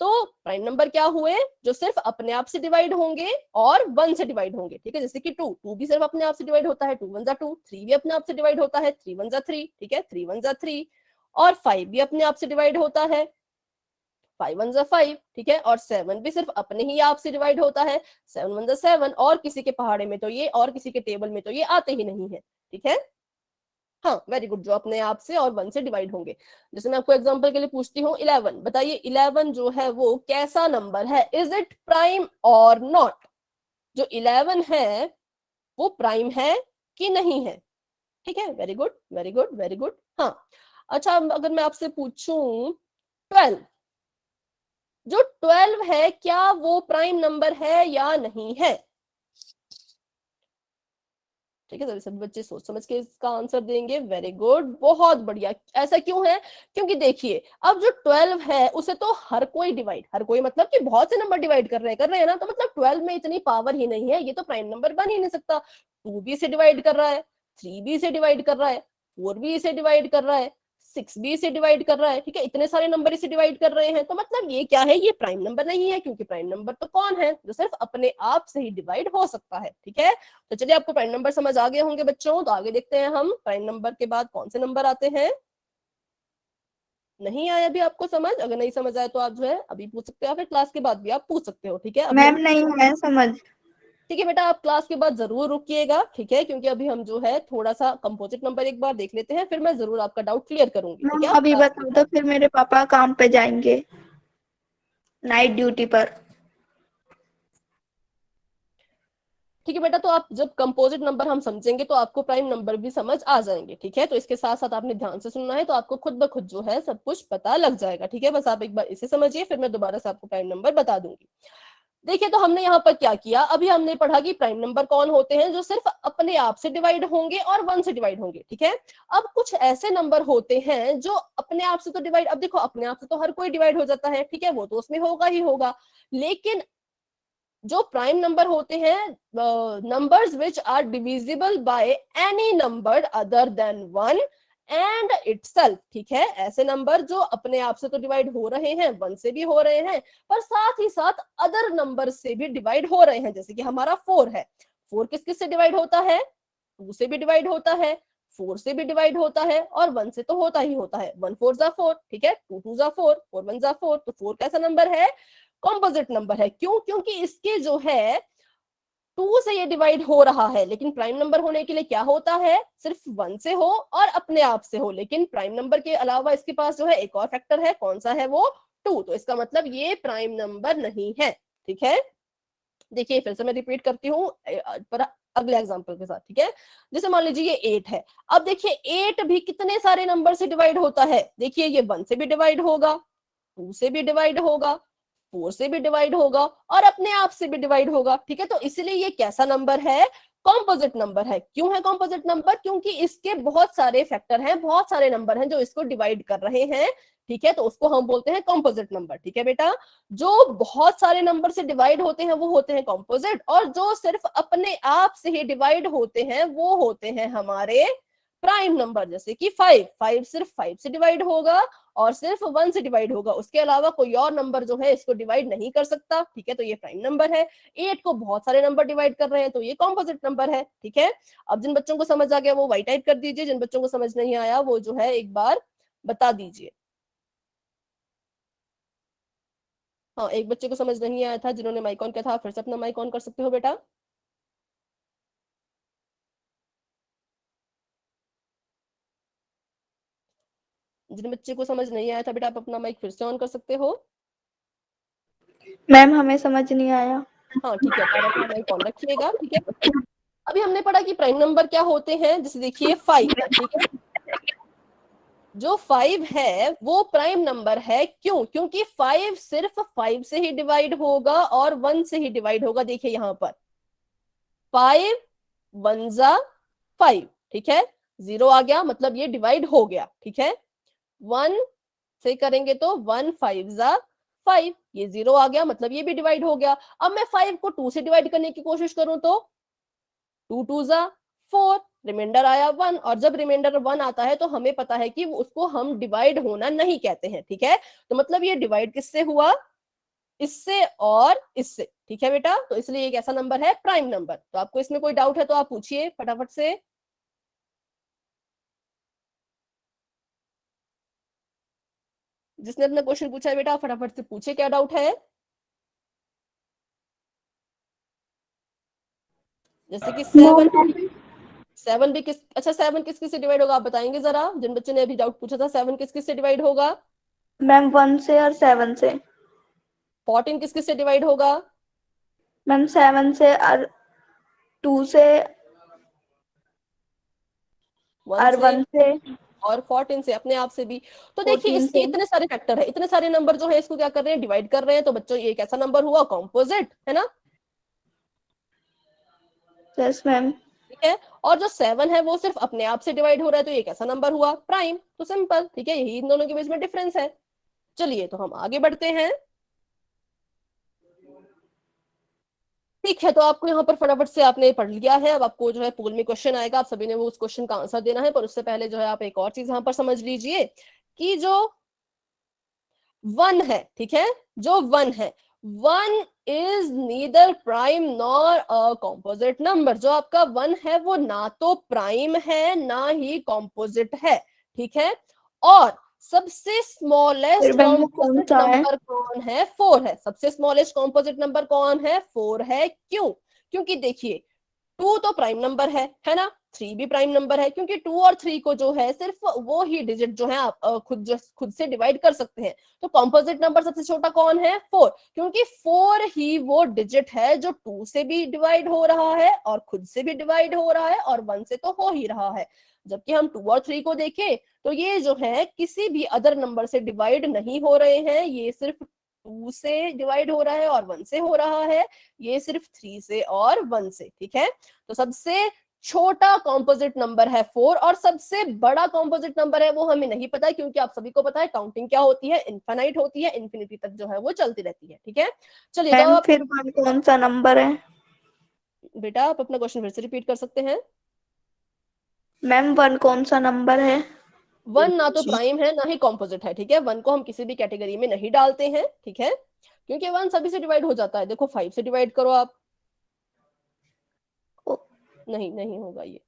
तो प्राइम नंबर क्या हुए, जो सिर्फ अपने आप से डिवाइड होंगे और 1 से डिवाइड होंगे। ठीक है, जैसे कि 2 भी सिर्फ अपने आप से डिवाइड होता है, 2 1 2। 3 भी अपने आप से डिवाइड होता है, 3 1 3। ठीक है, 3 1 3। और 5 भी अपने आप से डिवाइड होता है, 5 1 5। ठीक है, और 7 भी सिर्फ अपने ही आप से डिवाइड होता है, 7 1 7। और किसी के पहाड़े में तो ये, और किसी के टेबल में तो ये आते ही नहीं है। ठीक है, हाँ वेरी गुड, जो अपने आप से और 1 से डिवाइड होंगे। जैसे मैं आपको एग्जांपल के लिए पूछती हूँ 11, बताइए 11 जो है वो कैसा नंबर है, इज इट प्राइम और नॉट? जो 11 है वो प्राइम है कि नहीं है? ठीक है, very good very good very good. हाँ, अच्छा, अगर मैं आपसे पूछूं 12, जो 12 है क्या वो प्राइम नंबर है या नहीं है? ठीक है, सभी बच्चे सोच समझ के इसका आंसर देंगे। वेरी गुड, बहुत बढ़िया। ऐसा क्यों है? क्योंकि देखिए अब जो 12 है उसे तो हर कोई डिवाइड, हर कोई मतलब कि बहुत से नंबर डिवाइड कर रहे हैं ना, तो मतलब 12 में इतनी पावर ही नहीं है, ये तो प्राइम नंबर बन ही नहीं सकता। 2 भी इसे डिवाइड कर रहा है, 3 भी इसे डिवाइड कर रहा है, 4 भी इसे डिवाइड कर रहा है, 6 भी इसे डिवाइड कर रहा है। ठीक है, इतने सारे नंबर इसे डिवाइड कर रहे हैं, तो मतलब ये क्या है? ये प्राइम नंबर नहीं है, क्योंकि प्राइम नंबर तो कौन है? जो सिर्फ अपने आप से ही डिवाइड हो सकता है। ठीक है, तो चलिए आपको प्राइम नंबर समझ आ गए होंगे बच्चों, तो आगे देखते हैं हम प्राइम नंबर के बाद कौन से नंबर आते हैं। नहीं आया भी आपको समझ? अगर नहीं समझ आया तो आप जो है अभी पूछ सकते हो, या फिर क्लास के बाद भी आप पूछ सकते हो। ठीक है, अभी मैम नहीं है समझ। ठीक है बेटा, आप क्लास के बाद जरूर रुकिएगा। ठीक है, क्योंकि अभी हम जो है थोड़ा सा कंपोजिट नंबर एक बार देख लेते हैं, फिर मैं जरूर आपका डाउट क्लियर करूंगी। ठीक है, मैम आप अभी क्लास के बता बाद। दो, फिर मेरे पापा काम पे जाएंगे नाइट ड्यूटी पर। ठीक है बेटा, तो आप जब कंपोजिट नंबर हम समझेंगे तो आपको प्राइम नंबर भी समझ आ जाएंगे। ठीक है, तो इसके साथ साथ आपने ध्यान से सुनना है, तो आपको खुद ब खुद जो है सब कुछ पता लग जाएगा। ठीक है, बस आप एक बार इसे समझिए, फिर मैं दोबारा से आपको प्राइम नंबर बता दूंगी। देखिए, तो हमने यहाँ पर क्या किया, अभी हमने पढ़ा कि प्राइम नंबर कौन होते हैं? जो सिर्फ अपने आप से डिवाइड होंगे और 1 से डिवाइड होंगे। ठीक है, अब कुछ ऐसे नंबर होते हैं जो अपने आप से तो डिवाइड, अब देखो अपने आप से तो हर कोई डिवाइड हो जाता है। ठीक है, वो तो उसमें होगा ही होगा, लेकिन जो प्राइम नंबर होते हैं, numbers which are divisible by any number other than 1 and itself. ठीक है, ऐसे नंबर जो अपने आप से तो डिवाइड हो रहे हैं, 1 से भी हो रहे हैं, पर साथ ही साथ अदर नंबर से भी डिवाइड हो रहे हैं। जैसे कि हमारा 4 है, 4 किस किस से डिवाइड होता है? 2 से भी डिवाइड होता है, 4 से भी डिवाइड होता है, और 1 से तो होता ही होता है। 1 4 जा 4, ठीक है, 2 2 जा 4, 4 1 जा 4, तो 4 कैसा नंबर है? कॉम्पोजिट नंबर है। क्यों? क्योंकि इसके जो है 2 से ये डिवाइड हो रहा है, लेकिन प्राइम नंबर होने के लिए क्या होता है? सिर्फ 1 से हो और अपने आप से हो। लेकिन प्राइम नंबर के अलावा इसके पास जो है एक और फैक्टर है, कौन सा है वो? 2। तो इसका मतलब ये प्राइम नंबर नहीं है। ठीक है, देखिए फिर से मैं रिपीट करती हूँ पर अगले एग्जांपल के साथ। ठीक है, जैसे मान लीजिए ये 8 है। अब देखिए 8 भी कितने सारे नंबर से डिवाइड होता है? देखिए ये 1 से भी डिवाइड होगा, 2 से भी डिवाइड होगा, 4 से भी डिवाइड होगा, और अपने आप से भी डिवाइड होगा। ठीक है, तो इसलिए ये कैसा नंबर है? कॉम्पोजिट नंबर है। क्यों है कॉम्पोजिट नंबर? क्योंकि इसके बहुत सारे फैक्टर हैं, बहुत सारे नंबर हैं जो इसको डिवाइड कर रहे हैं। ठीक है, तो उसको हम बोलते हैं कॉम्पोजिट नंबर। ठीक है बेटा, जो बहुत सारे नंबर से डिवाइड होते हैं वो होते हैं कॉम्पोजिट, और जो सिर्फ अपने आप से ही डिवाइड होते हैं वो होते हैं हमारे प्राइम नंबर। जैसे कि 5, 5 सिर्फ 5 से डिवाइड होगा और सिर्फ 1 से डिवाइड होगा, उसके अलावा कोई और नंबर जो है इसको डिवाइड नहीं कर सकता। ठीक है, तो ये प्राइम नंबर है। 8 को बहुत सारे नंबर डिवाइड कर रहे हैं, तो ये कॉम्पोजिट नंबर है। ठीक है, अब जिन बच्चों को समझ आ गया वो वाई टाइप कर दीजिए, जिन बच्चों को समझ नहीं आया वो जो है एक बार बता दीजिए। हाँ, एक बच्चे को समझ नहीं आया था, जिन्होंने माइक ऑन किया था, फिर से अपना माइक ऑन कर सकते हो बेटा। जिन बच्चे को समझ नहीं आया था बेटा, आप अपना माइक फिर से ऑन कर सकते हो। मैम हमें समझ नहीं आया। हाँ ठीक है, तो आप अपना माइक ऑन रखिएगा। ठीक है, अभी हमने पढ़ा कि प्राइम नंबर क्या होते हैं। जैसे देखिए 5 है। ठीक है, जो 5 है वो प्राइम नंबर है। क्यों? क्योंकि 5 सिर्फ 5 से ही डिवाइड होगा और 1 से ही डिवाइड होगा। देखिए यहाँ पर 5 1 जा 5, ठीक है, 0 आ गया, मतलब ये डिवाइड हो गया। ठीक है, 1 से करेंगे तो 1 5 जा 5, ये 0 आ गया, मतलब ये भी डिवाइड हो गया। अब मैं 5 को 2 से डिवाइड करने की कोशिश करूं तो 2 2 जा 4, रिमाइंडर आया 1, और जब रिमाइंडर 1 आता है तो हमें पता है कि उसको हम डिवाइड होना नहीं कहते हैं। ठीक है, तो मतलब ये डिवाइड किससे हुआ? इससे और इससे। ठीक है बेटा, तो इसलिए ये कैसा नंबर है? Prime number. तो आपको इसमें कोई डाउट है तो आप पूछिए फटाफट से। जिसने अपना क्वेश्चन पूछा है बेटा फटाफट से पूछे, क्या डाउट है? जैसे कि 7, 7 भी किस, अच्छा 7 किस किस से डिवाइड होगा आप बताएंगे जरा? जिन बच्चों ने अभी डाउट पूछा था 7 किस किस से डिवाइड होगा? मैम 1 से और 7 से। 14 किस किस से डिवाइड होगा? मैम 7 से और 2 से 1 और से 1 से। और 14 से, अपने आप से भी। तो देखिए 14 इसके से। इतने सारे फैक्टर है, इतने सारे नंबर जो है इसको क्या कर रहे हैं, डिवाइड कर रहे हैं। तो बच्चों ये कैसा नंबर हुआ, कॉम्पोजिट, है ना। Yes ma'am. ठीक है, और जो 7 है वो सिर्फ अपने आप से डिवाइड हो रहा है, तो ये कैसा नंबर हुआ, प्राइम। तो सिंपल, ठीक है, यही इन दोनों के बीच में डिफरेंस है। चलिए तो हम आगे बढ़ते हैं। ठीक है, तो आपको यहाँ पर फटाफट से आपने पढ़ लिया है। अब आपको जो है पूल में क्वेश्चन आएगा, आप सभी ने वो उस क्वेश्चन का आंसर देना है। पर उससे पहले जो है आप एक और चीज यहाँ पर समझ लीजिए कि जो 1 है, ठीक है, जो 1 है, 1 is neither prime nor a composite number. जो आपका 1 है वो ना तो प्राइम है ना ही कॉम्पोजिट है, ठीक है। और सबसे फिर स्मॉलेस्ट मैम वो कौन कॉम्पोजिट सा है? नंबर कौन है, 4 है। सबसे स्मॉलेस्ट कॉम्पोजिट नंबर कौन है, 4 है। क्यों? क्योंकि देखिए 2 तो प्राइम नंबर है ना, 3 भी प्राइम नंबर है, क्योंकि 2 और 3 को जो है सिर्फ वो ही डिजिट जो है आप खुद से डिवाइड कर सकते हैं। तो कॉम्पोजिट नंबर सबसे छोटा कौन है, 4, क्योंकि 4 ही वो डिजिट है जो 2 से भी डिवाइड हो रहा है और खुद से भी डिवाइड हो रहा है और 1 से तो हो ही रहा है। जबकि हम 2 और 3 को देखें तो ये जो है किसी भी अदर नंबर से डिवाइड नहीं हो रहे हैं, ये सिर्फ 2 से डिवाइड हो रहा है और 1 से हो रहा है, ये सिर्फ 3 से और 1 से, ठीक है। तो सबसे छोटा कॉम्पोजिट नंबर है 4, और सबसे बड़ा कॉम्पोजिट नंबर है वो हमें नहीं पता, क्योंकि आप सभी को पता है काउंटिंग क्या होती है, इनफाइनाइट होती है, इन्फिनिटी तक जो है वो चलती रहती है, ठीक है। चलिए तो मैम आप फिर 1 कौन सा नंबर है? बेटा आप अपना क्वेश्चन फिर से रिपीट कर सकते हैं। मैम 1 कौन सा नंबर है? 1 ना तो प्राइम है ना ही कॉम्पोजिट है, ठीक है। 1 को हम किसी भी कैटेगरी में नहीं डालते हैं, ठीक है, क्योंकि 1 सभी से डिवाइड हो जाता है। देखो 5 से डिवाइड करो आप, नहीं नहीं होगा ये,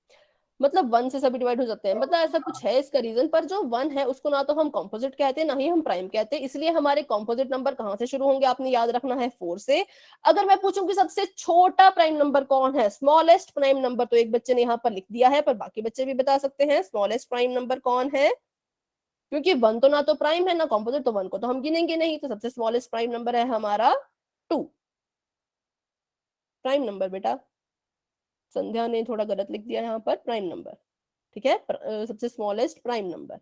मतलब 1 से सभी डिवाइड हो जाते हैं, मतलब ऐसा कुछ है इसका रीजन। पर जो 1 है उसको ना तो हम कॉम्पोजिट कहते हैं ना ही हम प्राइम कहते हैं, इसलिए हमारे कॉम्पोजिट नंबर कहाँ से शुरू होंगे, आपने याद रखना है 4 से। अगर मैं पूछूं कि सबसे छोटा प्राइम नंबर कौन है, स्मॉलेस्ट प्राइम नंबर, तो एक बच्चे ने यहाँ पर लिख दिया है, पर बाकी बच्चे भी बता सकते हैं स्मॉलेस्ट प्राइम नंबर कौन है। क्योंकि 1 तो ना तो प्राइम है ना कॉम्पोजिट, तो 1 को तो हम गिनेंगे नहीं, तो सबसे स्मॉलेस्ट प्राइम नंबर है हमारा 2 प्राइम नंबर। बेटा संध्या ने थोड़ा गलत लिख दिया यहाँ पर, प्राइम नंबर, ठीक है, सबसे स्मॉलेस्ट प्राइम नंबर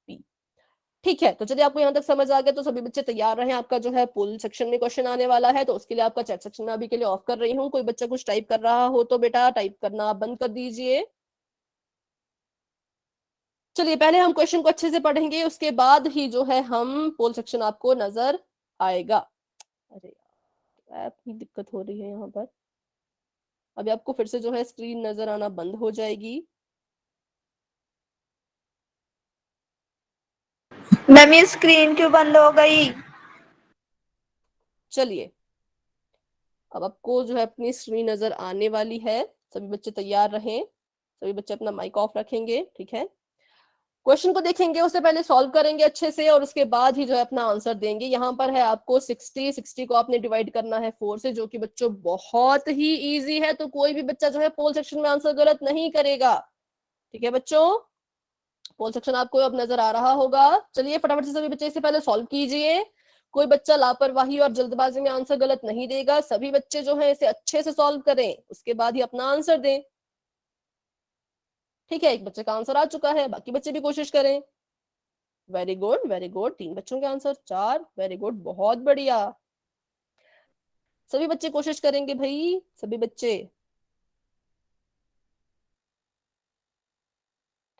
पी। ठीक है, तो चलिए आपको यहाँ तक समझ आ गया, तो सभी बच्चे तैयार रहे, आपका जो है पुल सेक्शन में क्वेश्चन आने वाला है। तो उसके लिए आपका चैट सेक्शन में अभी के लिए ऑफ कर रही हूँ। कोई बच्चा कुछ टाइप कर रहा हो तो बेटा टाइप करना आप बंद कर दीजिए। चलिए पहले हम क्वेश्चन को अच्छे से पढ़ेंगे, उसके बाद ही जो है हम पोल सेक्शन आपको नजर आएगा। अरे यार ऐप की दिक्कत हो रही है यहाँ पर, अभी आपको फिर से जो है स्क्रीन नजर आना बंद हो जाएगी। मैम ये स्क्रीन क्यों बंद हो गई? चलिए अब आपको जो है अपनी स्क्रीन नजर आने वाली है, सभी बच्चे तैयार रहें, सभी बच्चे अपना माइक ऑफ रखेंगे, ठीक है। क्वेश्चन को देखेंगे, उससे पहले सॉल्व करेंगे अच्छे से, और उसके बाद ही जो है अपना आंसर देंगे। यहाँ पर है आपको 60 को आपने डिवाइड करना है 4 से, जो कि बच्चों बहुत ही इजी है। तो कोई भी बच्चा जो है पोल सेक्शन में आंसर गलत नहीं करेगा, ठीक है बच्चों। पोल सेक्शन आपको अब नजर आ रहा होगा। चलिए फटाफट से सभी बच्चे इससे पहले सॉल्व कीजिए, कोई बच्चा लापरवाही और जल्दबाजी में आंसर गलत नहीं देगा। सभी बच्चे जो है इसे अच्छे से सॉल्व करें, उसके बाद ही अपना आंसर दें, ठीक है। एक बच्चे का आंसर आ चुका है, बाकी बच्चे भी कोशिश करें। वेरी गुड वेरी गुड, 3 बच्चों के आंसर, 4, वेरी गुड, बहुत बढ़िया। सभी बच्चे कोशिश करेंगे भाई, सभी बच्चे,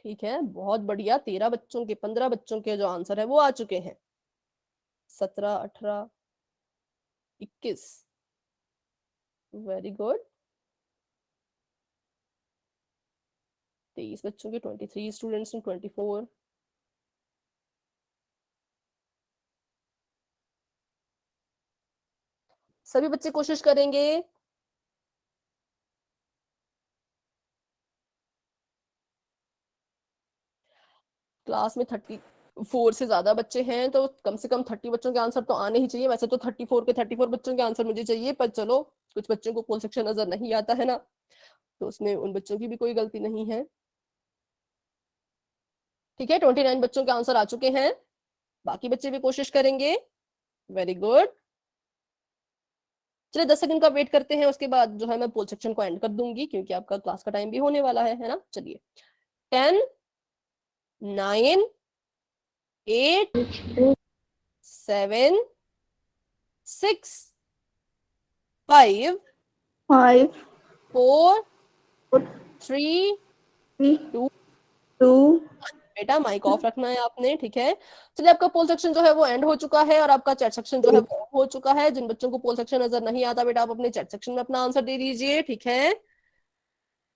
ठीक है, बहुत बढ़िया। 13 बच्चों के, 15 बच्चों के जो आंसर है वो आ चुके हैं। 17, 18, 21, वेरी गुड। 23 बच्चों के, 23 स्टूडेंट्स ने 24, सभी बच्चे कोशिश करेंगे। क्लास में 34 से ज्यादा बच्चे हैं, तो कम से कम 30 बच्चों के आंसर तो आने ही चाहिए। वैसे तो 34 बच्चों के आंसर मुझे चाहिए, पर चलो कुछ बच्चों को पोल सेक्शन नजर नहीं आता है ना, तो उसमें उन बच्चों की भी कोई गलती नहीं है, ठीक है। 29 बच्चों के आंसर आ चुके हैं, बाकी बच्चे भी कोशिश करेंगे, वेरी गुड। चलिए 10 सेकंड का वेट करते हैं, उसके बाद जो है मैं पोल सेक्शन को एंड कर दूंगी, क्योंकि आपका क्लास का टाइम भी होने वाला है ना। चलिए 10, 9 8 7 6 5 5 4 4 3 3 2 2 बेटा माइक ऑफ रखना है आपने, ठीक है। चलिए आपका पोल सेक्शन जो है वो एंड हो चुका है और आपका चैट सेक्शन जो है वो on हो चुका है। जिन बच्चों को पोल सेक्शन नजर नहीं आता बेटा आप अपने चैट सेक्शन में अपना आंसर दे दीजिए, ठीक है।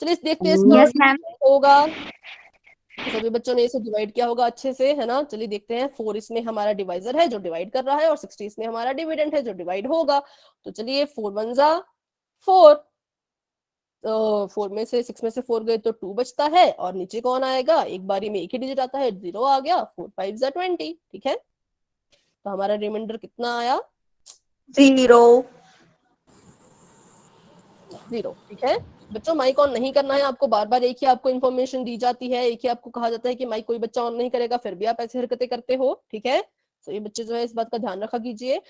चलिए देखते हैं इसका यस मैम। होगा तो सभी बच्चों ने इसे डिवाइड किया होगा अच्छे से, है ना। चलिए देखते हैं, 4 इसमें हमारा डिवाइजर है जो डिवाइड कर रहा है और 60 इसमें हमारा डिविडेंड है जो डिवाइड होगा। तो चलिए 4 1 जा 4, तो 4 में से 6 में से 4 गए तो 2 बचता है और नीचे कौन आएगा, एक बारी में एक ही डिजिट आता है, 0 आ गया। 4 5 जा 20, ठीक है। तो हमारा रिमाइंडर कितना आया, 0। 0, ठीक है। बच्चों माइक ऑन नहीं करना है आपको, बार बार एक ही आपको इन्फॉर्मेशन दी जाती है, एक ही आपको कहा जाता है कि माइक कोई बच्चा ऑन नहीं करेगा, फिर भी आप ऐसी हरकतें करते हो, ठीक है। तो ये बच्चे जो है इस बात का ध्यान रखा कीजिए।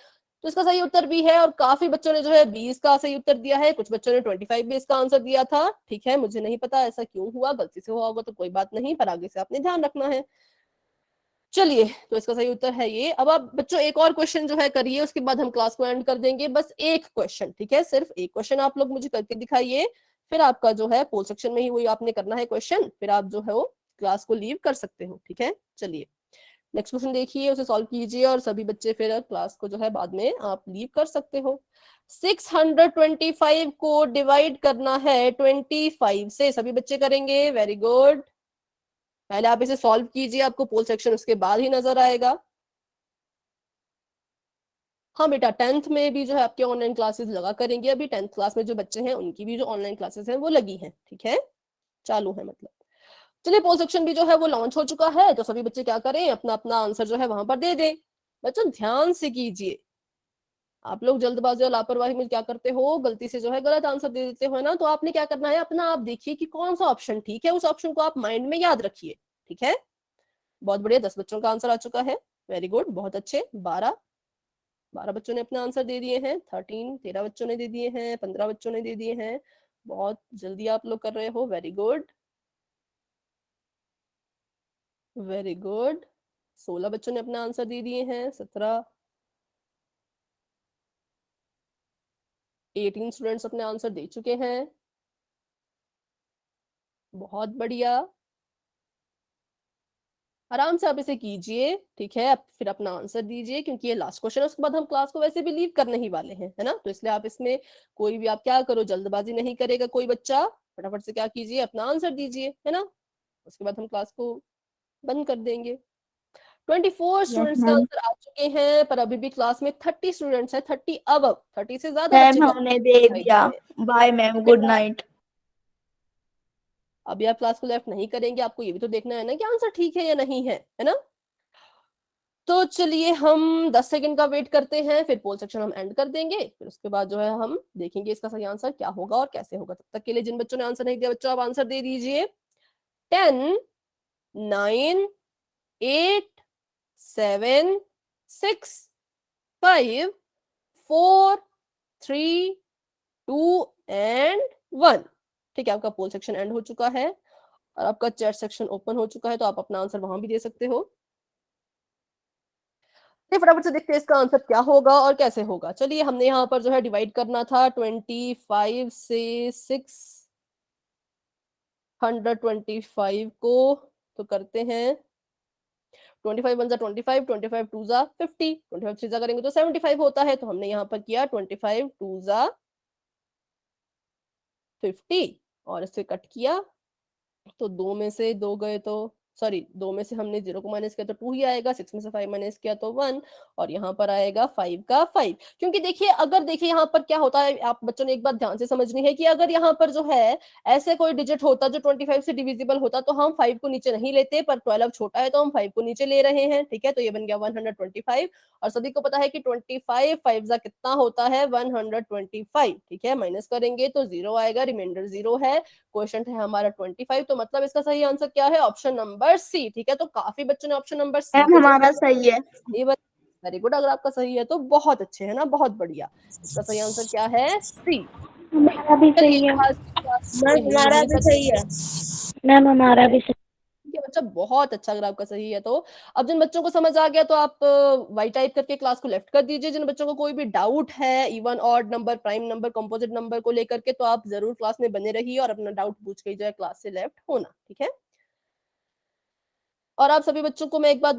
तो इसका सही उत्तर भी है और काफी बच्चों ने जो है 20 का सही उत्तर दिया है, कुछ बच्चों ने 25 भी इसका आंसर दिया था, ठीक है। मुझे नहीं पता ऐसा क्यों हुआ, गलती से हुआ होगा तो कोई बात नहीं, पर आगे से आपने ध्यान रखना है। चलिए तो इसका सही उत्तर है ये। अब आप बच्चों एक और क्वेश्चन जो है करिए, उसके बाद हम क्लास को एंड कर देंगे। बस एक क्वेश्चन, ठीक है, सिर्फ एक क्वेश्चन आप लोग मुझे करके दिखाइए, फिर आपका जो है पोल सेक्शन में ही वही आपने करना है क्वेश्चन, फिर आप जो है वो क्लास को लीव कर सकते हो, ठीक है। चलिए नेक्स्ट क्वेश्चन देखिए, उसे सॉल्व कीजिए और सभी बच्चे फिर क्लास को जो है बाद में आप लीव कर सकते हो। 625 को डिवाइड करना है 25 से, सभी बच्चे करेंगे, वेरी गुड। पहले आप इसे सॉल्व कीजिए, आपको पोल सेक्शन उसके बाद ही नजर आएगा। हाँ बेटा 10th में भी जो है आपके ऑनलाइन क्लासेस लगा करेंगे, अभी 10th क्लास में जो बच्चे हैं उनकी भी जो ऑनलाइन क्लासेस हैं वो लगी हैं, ठीक है, चालू है मतलब। चलिए पोल सेक्शन भी जो है वो लॉन्च हो चुका है, तो सभी बच्चे क्या करें, अपना अपना आंसर जो है वहां पर दे दें। बच्चों ध्यान से कीजिए, आप लोग जल्दबाजी और लापरवाही में क्या करते हो, गलती से जो है गलत आंसर दे देते हो, है ना। तो आपने क्या करना है, अपना आप देखिए कि कौन सा ऑप्शन ठीक है, उस ऑप्शन को आप माइंड में याद रखिए, ठीक है। बहुत बढ़िया, 10 बच्चों का आंसर आ चुका है, वेरी गुड, बहुत अच्छे। 12 बच्चों ने अपना आंसर दे दिए हैं। 13 बच्चों ने दे दिए हैं। 15 बच्चों ने दे दिए हैं। बहुत जल्दी आप लोग कर रहे हो, वेरी गुड वेरी गुड। 16 बच्चों ने अपना आंसर दे दिए हैं। 17 18 स्टूडेंट्स अपने आंसर दे चुके हैं, बहुत बढ़िया। आराम से आप इसे कीजिए, ठीक है। आप फिर अपना आंसर दीजिए क्योंकि ये लास्ट क्वेश्चन है, उसके बाद हम क्लास को वैसे भी लीव करने ही वाले हैं, है ना। तो इसलिए आप इसमें कोई भी आप क्या करो, जल्दबाजी नहीं करेगा कोई बच्चा, फटाफट से क्या कीजिए, अपना आंसर दीजिए, है ना। उसके बाद हम क्लास को बंद कर देंगे। 24 यस स्टूडेंट्स के मैम। आंसर आ चुके हैं, पर अभी भी क्लास में 30 स्टूडेंट्स हैं, 30 अब 30 से ज्यादा बच्चे मैम क्लास हमने दे में दिया। हैं। बाय मैम, गुड बेटा नाइट। अभी आप क्लास को लेफ्ट नहीं करेंगे, आपको ये भी तो देखना है ना कि आंसर ठीक है या नहीं है ना। तो चलिए हम 10 सेकंड का वेट करते हैं, फिर पोल सेक्शन हम एंड कर देंगे, फिर उसके बाद जो है हम देखेंगे इसका सही आंसर क्या होगा और कैसे होगा। तब तक के लिए जिन बच्चों ने आंसर नहीं दिया बच्चों, आप आंसर दे दीजिए। 10 9 8 7 6 5 4 3 2 एंड 1, ठीक है। आपका पोल सेक्शन एंड हो चुका है और आपका चैट सेक्शन ओपन हो चुका है, तो आप अपना आंसर वहां भी दे सकते हो। फटाफट से देखते हैं इसका आंसर क्या होगा और कैसे होगा। चलिए हमने यहाँ पर जो है डिवाइड करना था 25 से 625 को, तो करते हैं 25 1 जा 25, 25 2 जा 50, 25 3 जा करेंगे तो 75 होता है। तो हमने यहाँ पर किया 25 2 जा 50 और इससे कट किया, तो 2 में से 2 गए तो सॉरी 2 में से हमने 0 को माइनस किया तो 2 ही आएगा, 6 में से 5 माइनस किया तो 1 और यहाँ पर आएगा 5 का 5। क्योंकि देखिए अगर देखिए यहाँ पर क्या होता है, आप बच्चों ने एक बात ध्यान से समझनी है कि अगर यहाँ पर जो है ऐसे कोई डिजिट होता जो 25 से डिविजिबल होता तो हम 5 को नीचे नहीं लेते, पर 12 छोटा है तो हम 5 को नीचे ले रहे हैं, ठीक है। तो ये बन गया 125 और सभी को पता है कि 25 5 जा कितना होता है 125, ठीक है। माइनस करेंगे तो 0 आएगा, रिमाइंडर 0 है। क्वेश्चन है हमारा 25, तो मतलब इसका सही आंसर क्या है, ऑप्शन नंबर सी, ठीक है। तो काफी बच्चों ने ऑप्शन नंबर सी मैम को जो हमारा सही है। वेरी गुड, अगर आपका सही है तो बहुत अच्छे है ना, बहुत बढ़िया। इसका सही आंसर क्या है, सी। हमारा भी चलिए सही है। आज की क्लास को मैम यहीं हमारा एंड भी करते सही हैं। है। मैम हमारा भी सही ठीक है बच्चों। अच्छा, बहुत अच्छा अगर आपका सही है तो। अब जिन बच्चों को समझ आ गया तो आप वाई टाइप करके क्लास को लेफ्ट कर दीजिए। जिन बच्चों को कोई भी डाउट है even, odd number, prime number, composite number को लेकर के, तो आप जरूर क्लास में बने रहिए और अपना डाउट पूछ के जो है क्लास से लेफ्ट होना, ठीक है। और आप सभी बच्चों को मैं एक बात